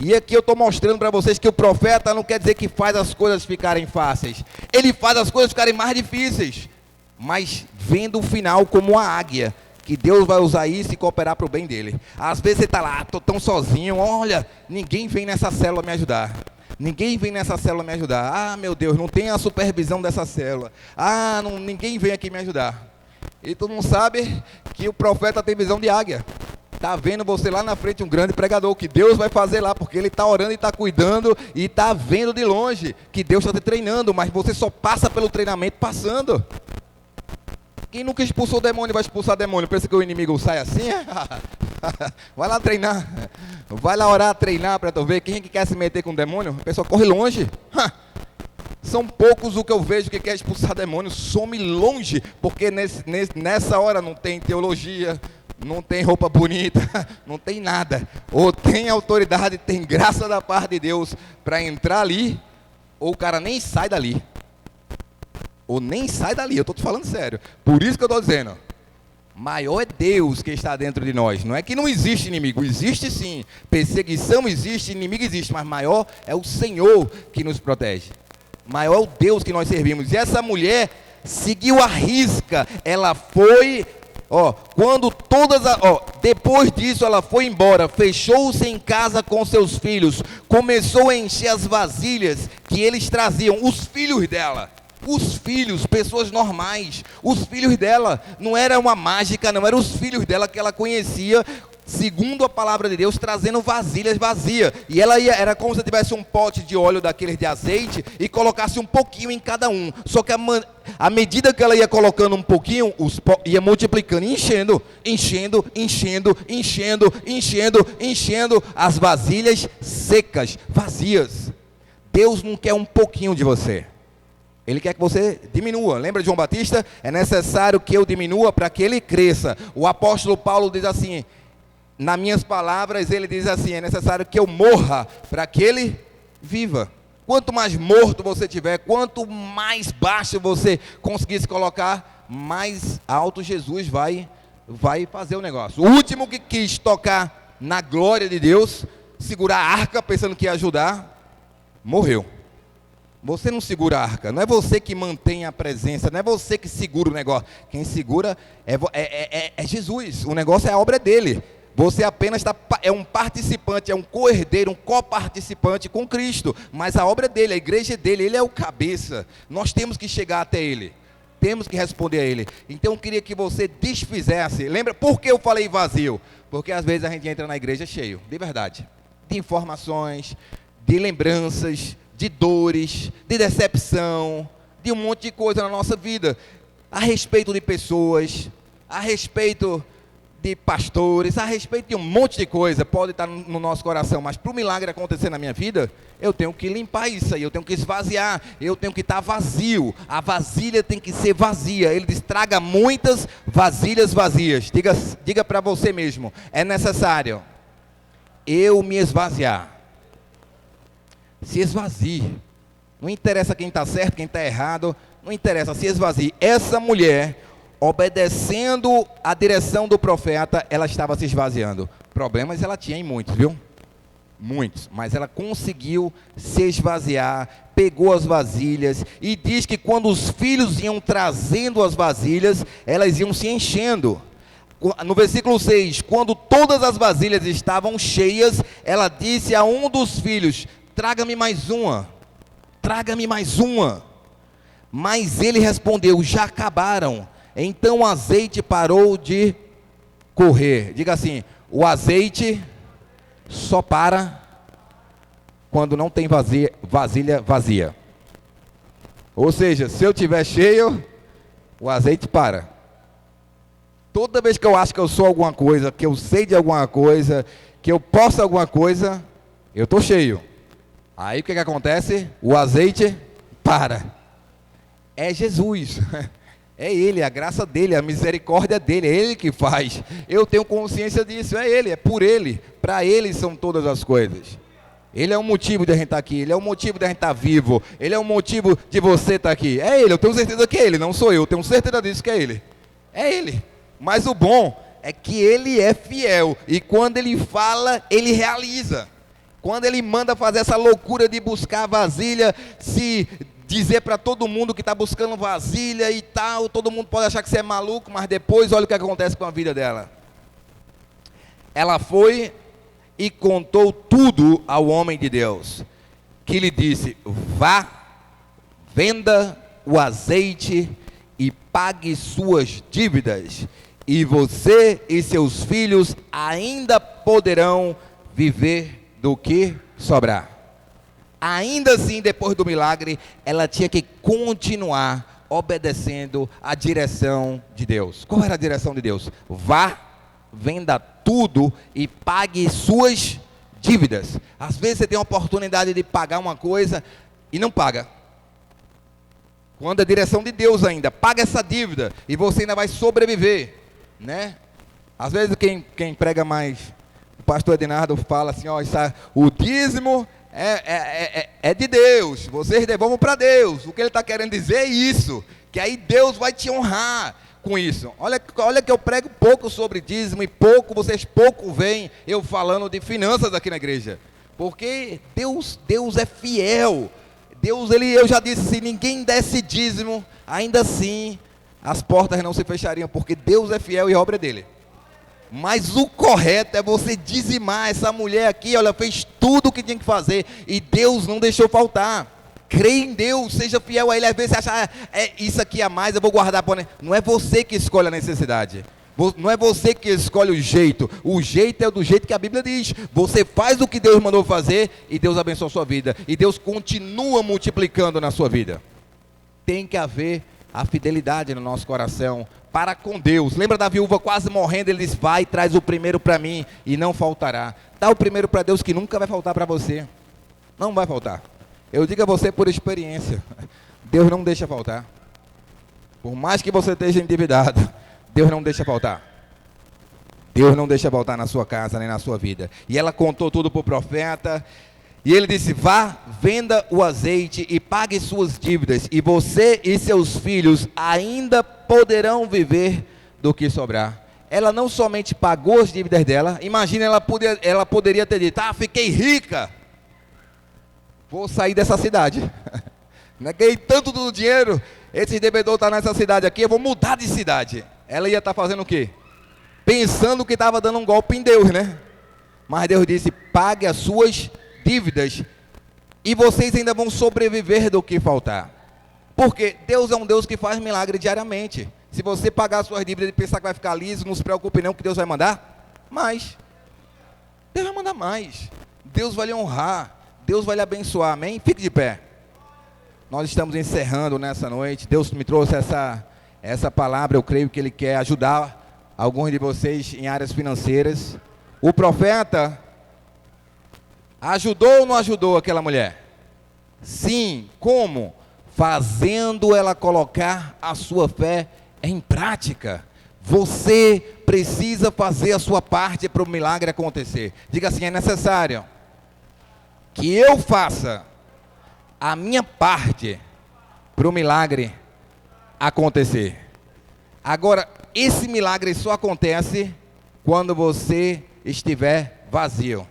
E aqui eu estou mostrando para vocês que o profeta não quer dizer que faz as coisas ficarem fáceis. Ele faz as coisas ficarem mais difíceis, mas vendo o final como uma águia, que Deus vai usar isso e cooperar para o bem dele. Às vezes você está lá, estou tão sozinho, olha, ninguém vem nessa célula me ajudar. Ninguém vem nessa célula me ajudar. Ah, meu Deus, não tem a supervisão dessa célula. Ah, ninguém vem aqui me ajudar. E tu não sabe que o profeta tem visão de águia. Está vendo você lá na frente, um grande pregador, que Deus vai fazer lá, porque ele está orando e está cuidando, e está vendo de longe, que Deus está te treinando, mas você só passa pelo treinamento passando. Quem nunca expulsou demônio vai expulsar demônio. Pensa que o inimigo sai assim? Vai lá treinar. Vai lá orar, treinar para tu ver. Quem é que quer se meter com demônio? A pessoa corre longe. São poucos o que eu vejo que quer expulsar demônio. Some longe. Porque nessa hora não tem teologia, não tem roupa bonita, não tem nada. Ou tem autoridade, tem graça da parte de Deus para entrar ali, ou o cara nem sai dali. Ou nem sai dali, eu estou te falando sério. Por isso que eu estou dizendo, maior é Deus que está dentro de nós. Não é que não existe inimigo, existe sim. Perseguição existe, inimigo existe, mas maior é o Senhor que nos protege. Maior é o Deus que nós servimos. E essa mulher seguiu a risca. Ela foi, depois disso ela foi embora, fechou-se em casa com seus filhos, começou a encher as vasilhas que eles traziam, os filhos dela. Os filhos, pessoas normais, os filhos dela, não era uma mágica, não, eram os filhos dela que ela conhecia, segundo a palavra de Deus, trazendo vasilhas vazias, e ela era como se tivesse um pote de óleo daqueles de azeite, e colocasse um pouquinho em cada um, só que à medida que ela ia colocando um pouquinho, ia multiplicando, enchendo as vasilhas secas, vazias. Deus não quer um pouquinho de você. Ele quer que você diminua. Lembra de João Batista? É necessário que eu diminua para que ele cresça. O apóstolo Paulo diz assim, nas minhas palavras, ele diz assim, é necessário que eu morra para que ele viva. Quanto mais morto você tiver, quanto mais baixo você conseguir se colocar, mais alto Jesus vai fazer o negócio. O último que quis tocar na glória de Deus, segurar a arca pensando que ia ajudar, morreu. Você não segura a arca, não é você que mantém a presença, não é você que segura o negócio. Quem segura é Jesus, o negócio é a obra dele. Você apenas é um participante, é um co-herdeiro, um coparticipante com Cristo. Mas a obra dele, a igreja dele, ele é o cabeça. Nós temos que chegar até ele, temos que responder a ele. Então eu queria que você desfizesse. Lembra, por que eu falei vazio? Porque às vezes a gente entra na igreja cheio, de verdade, de informações, de lembranças, de dores, de decepção, de um monte de coisa na nossa vida, a respeito de pessoas, a respeito de pastores, a respeito de um monte de coisa, pode estar no nosso coração, mas para o milagre acontecer na minha vida, eu tenho que limpar isso aí, eu tenho que esvaziar, eu tenho que estar vazio, a vasilha tem que ser vazia. Ele diz, traga muitas vasilhas vazias. Diga para você mesmo, é necessário eu me esvaziar. Se esvazie, não interessa quem está certo, quem está errado, não interessa, se esvazie. Essa mulher, obedecendo a direção do profeta, ela estava se esvaziando. Problemas ela tinha em muitos, viu? Muitos, mas ela conseguiu se esvaziar, pegou as vasilhas, e diz que quando os filhos iam trazendo as vasilhas, elas iam se enchendo. No versículo 6, quando todas as vasilhas estavam cheias, ela disse a um dos filhos, traga-me mais uma, traga-me mais uma. Mas ele respondeu, já acabaram. Então o azeite parou de correr. Diga assim, o azeite só para quando não tem vasilha vazia. Ou seja, se eu estiver cheio, o azeite para. Toda vez que eu acho que eu sou alguma coisa, que eu sei de alguma coisa, que eu posso alguma coisa, eu estou cheio. Aí o que acontece? O azeite para. É Jesus. É Ele, a graça dEle, a misericórdia dEle, é Ele que faz. Eu tenho consciência disso, é Ele, é por Ele. Para Ele são todas as coisas. Ele é o motivo de a gente estar aqui, Ele é o motivo de a gente estar vivo, Ele é o motivo de você estar aqui. É Ele, eu tenho certeza que é Ele, não sou eu tenho certeza disso que é Ele. É Ele. Mas o bom é que Ele é fiel, e quando Ele fala, Ele realiza. Quando Ele manda fazer essa loucura de buscar vasilha, se dizer para todo mundo que está buscando vasilha e tal, todo mundo pode achar que você é maluco, mas depois olha o que acontece com a vida dela. Ela foi e contou tudo ao homem de Deus, que lhe disse, vá, venda o azeite e pague suas dívidas, e você e seus filhos ainda poderão viver do que sobrar. Ainda assim, depois do milagre, ela tinha que continuar obedecendo a direção de Deus. Qual era a direção de Deus? Vá, venda tudo e pague suas dívidas. Às vezes você tem a oportunidade de pagar uma coisa e não paga. Quando é a direção de Deus ainda, paga essa dívida e você ainda vai sobreviver, né? Às vezes quem prega mais, o pastor Ednardo fala assim, ó, o dízimo é de Deus, vocês devolvam para Deus. O que ele está querendo dizer é isso, que aí Deus vai te honrar com isso. Olha que eu prego pouco sobre dízimo e vocês pouco veem eu falando de finanças aqui na igreja, porque Deus é fiel. Deus, eu já disse, se ninguém desse dízimo, ainda assim as portas não se fechariam, porque Deus é fiel e a obra é dele. Mas o correto é você dizimar. Essa mulher aqui, olha, fez tudo o que tinha que fazer e Deus não deixou faltar. Creia em Deus, seja fiel a Ele. Às vezes você acha, isso aqui a mais, eu vou guardar. Não é você que escolhe a necessidade. Não é você que escolhe o jeito é do jeito que a Bíblia diz. Você faz o que Deus mandou fazer e Deus abençoa a sua vida. E Deus continua multiplicando na sua vida. Tem que haver a fidelidade no nosso coração para com Deus. Lembra da viúva quase morrendo? Ele diz, vai, traz o primeiro para mim e não faltará. Dá o primeiro para Deus que nunca vai faltar para você. Não vai faltar. Eu digo a você por experiência, Deus não deixa faltar. Por mais que você esteja endividado, Deus não deixa faltar. Deus não deixa faltar na sua casa, nem na sua vida. E ela contou tudo para o profeta, e ele disse, vá, venda o azeite e pague suas dívidas, e você e seus filhos ainda poderão viver do que sobrar. Ela não somente pagou as dívidas dela, imagina, ela poderia ter dito, fiquei rica, vou sair dessa cidade. Ganhei tanto do dinheiro, esse devedor está nessa cidade aqui, eu vou mudar de cidade. Ela ia estar fazendo o quê? Pensando que estava dando um golpe em Deus, né? Mas Deus disse, pague as suas dívidas e vocês ainda vão sobreviver do que faltar. Porque Deus é um Deus que faz milagre diariamente. Se você pagar as suas dívidas e pensar que vai ficar liso, não se preocupe não, que Deus vai mandar mais. Deus vai mandar mais. Deus vai lhe honrar. Deus vai lhe abençoar, amém? Fique de pé. Nós estamos encerrando nessa noite. Deus me trouxe essa palavra, eu creio que Ele quer ajudar alguns de vocês em áreas financeiras. O profeta ajudou ou não ajudou aquela mulher? Sim, como? Fazendo ela colocar a sua fé em prática. Você precisa fazer a sua parte para o milagre acontecer. Diga assim: é necessário que eu faça a minha parte para o milagre acontecer. Agora, esse milagre só acontece quando você estiver vazio.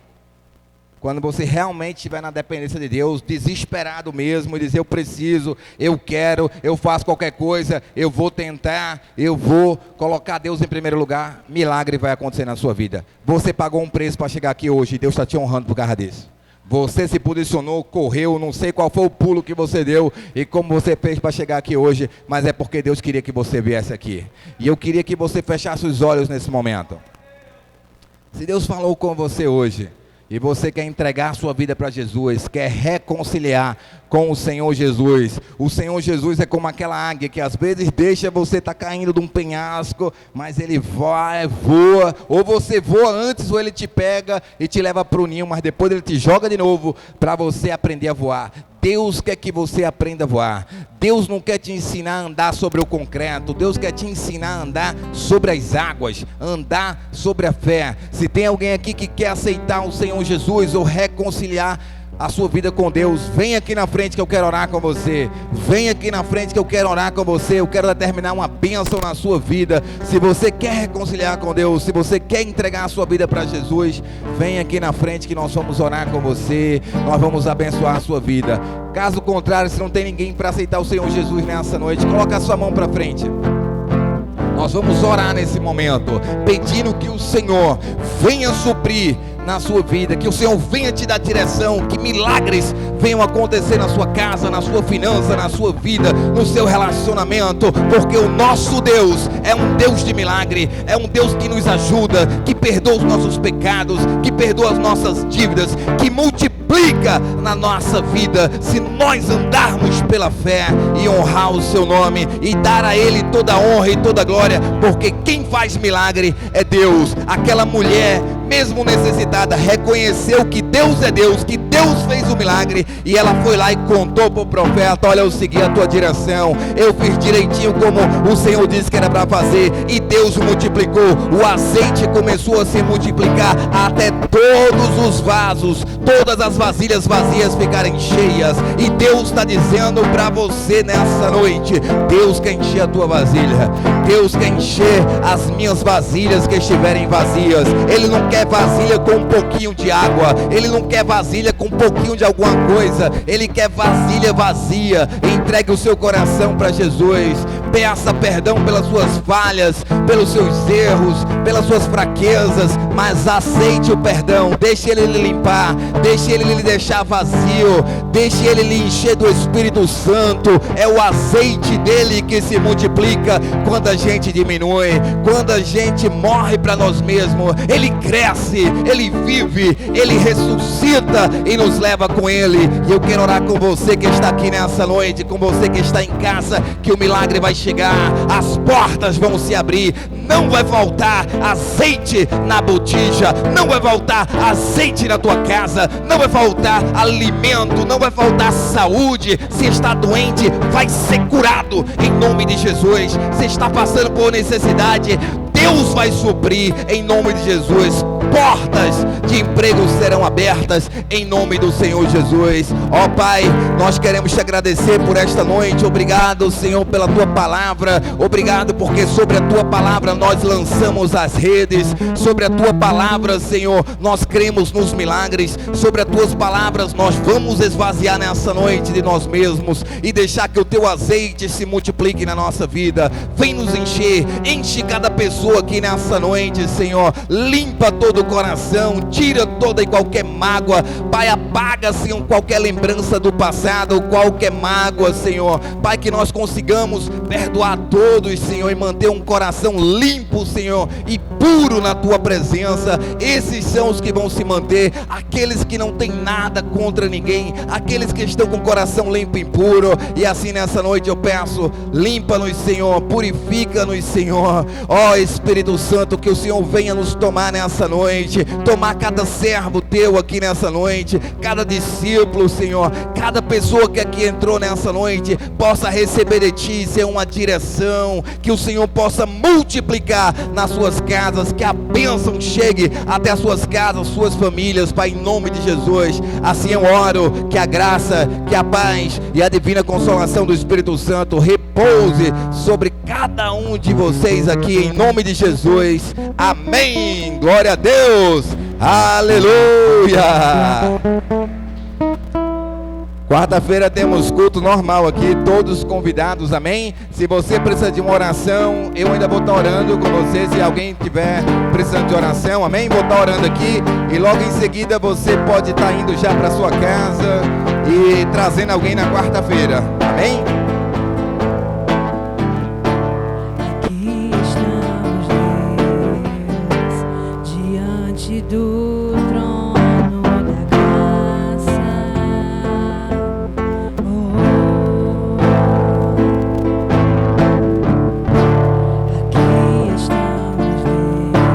Quando você realmente estiver na dependência de Deus, desesperado mesmo, e dizer: eu preciso, eu quero, eu faço qualquer coisa, eu vou tentar, eu vou colocar Deus em primeiro lugar, milagre vai acontecer na sua vida. Você pagou um preço para chegar aqui hoje, e Deus está te honrando por causa disso. Você se posicionou, correu, não sei qual foi o pulo que você deu e como você fez para chegar aqui hoje, mas é porque Deus queria que você viesse aqui. E eu queria que você fechasse os olhos nesse momento. Se Deus falou com você hoje, e você quer entregar a sua vida para Jesus, quer reconciliar com o Senhor Jesus. O Senhor Jesus é como aquela águia que às vezes deixa você estar caindo de um penhasco, mas Ele vai, voa, ou você voa antes, ou Ele te pega e te leva para o ninho, mas depois Ele te joga de novo para você aprender a voar. Deus quer que você aprenda a voar. Deus não quer te ensinar a andar sobre o concreto. Deus quer te ensinar a andar sobre as águas, andar sobre a fé. Se tem alguém aqui que quer aceitar o Senhor Jesus ou reconciliar a sua vida com Deus, vem aqui na frente que eu quero orar com você. Vem aqui na frente que eu quero orar com você. Eu quero determinar uma bênção na sua vida. Se você quer reconciliar com Deus, se você quer entregar a sua vida para Jesus, vem aqui na frente que nós vamos orar com você. Nós vamos abençoar a sua vida. Caso contrário, se não tem ninguém para aceitar o Senhor Jesus nessa noite, coloca a sua mão para frente. Nós vamos orar nesse momento, pedindo que o Senhor venha suprir na sua vida, que o Senhor venha te dar direção, que milagres venham acontecer na sua casa, na sua finança, na sua vida, no seu relacionamento, porque o nosso Deus é um Deus de milagre, é um Deus que nos ajuda, que perdoa os nossos pecados, que perdoa as nossas dívidas, que multiplica na nossa vida, se nós andarmos pela fé e honrar o seu nome e dar a Ele toda a honra e toda a glória, porque quem faz milagre é Deus. Aquela mulher, mesmo necessitada, reconheceu que Deus é Deus, que Deus fez o milagre, e ela foi lá e contou para o profeta: olha, eu segui a tua direção, eu fiz direitinho como o Senhor disse que era para fazer, e Deus multiplicou, o azeite começou a se multiplicar, até todos os vasos, todas as vasilhas vazias ficarem cheias, e Deus está dizendo para você nessa noite: Deus quer encher a tua vasilha, Deus quer encher as minhas vasilhas que estiverem vazias. Ele não quer vasilha com um pouquinho de água, Ele não quer vasilha com um pouquinho de alguma coisa, Ele quer vasilha vazia. Entregue o seu coração para Jesus, peça perdão pelas suas falhas, pelos seus erros, pelas suas fraquezas, mas aceite o perdão, deixe Ele lhe limpar, deixe Ele lhe deixar vazio, deixe Ele lhe encher do Espírito Santo. É o azeite dele que se multiplica quando a gente diminui, quando a gente morre para nós mesmos. Ele cresce, Ele vive, Ele ressuscita e nos leva com Ele. E eu quero orar com você que está aqui nessa noite, com você que está em casa, que o milagre vai chegar, as portas vão se abrir, não vai faltar azeite na botija, não vai faltar azeite na tua casa, não vai faltar alimento, não vai faltar saúde. Se está doente, vai ser curado em nome de Jesus. Se está passando por necessidade, Deus vai suprir em nome de Jesus. Portas de emprego serão abertas em nome do Senhor Jesus. Ó Pai, nós queremos te agradecer por esta noite. Obrigado, Senhor, pela tua palavra. Obrigado porque sobre a tua palavra nós lançamos as redes. Sobre a tua palavra, Senhor, nós cremos nos milagres. Sobre as tuas palavras nós vamos esvaziar nessa noite de nós mesmos e deixar que o teu azeite se multiplique na nossa vida. Vem nos encher, enche cada pessoa aqui nessa noite, Senhor. Limpa todo do coração, tira toda e qualquer mágoa, Pai, apaga, Senhor, qualquer lembrança do passado, qualquer mágoa, Senhor, Pai, que nós consigamos perdoar todos, Senhor, e manter um coração limpo, Senhor, e puro na Tua presença. Esses são os que vão se manter, aqueles que não têm nada contra ninguém, aqueles que estão com o coração limpo e puro. E assim nessa noite eu peço, limpa-nos, Senhor, purifica-nos, Senhor. Ó Espírito Santo, que o Senhor venha nos tomar nessa noite, tomar cada servo Teu aqui nessa noite, cada discípulo, Senhor, cada pessoa que aqui entrou nessa noite, possa receber de Ti, ser uma direção, que o Senhor possa multiplicar nas suas casas, que a bênção chegue até as suas casas, suas famílias, Pai, em nome de Jesus. Assim eu oro, que a graça, que a paz e a divina consolação do Espírito Santo repouse sobre cada um de vocês aqui, em nome de Jesus. Amém. Glória a Deus. Aleluia. Quarta-feira temos culto normal aqui, todos convidados, amém? Se você precisa de uma oração, eu ainda vou estar orando com você. Se alguém tiver precisando de oração, amém? Vou estar orando aqui e logo em seguida você pode estar indo já para sua casa e trazendo alguém na quarta-feira, amém? Aqui estamos, Deus, diante do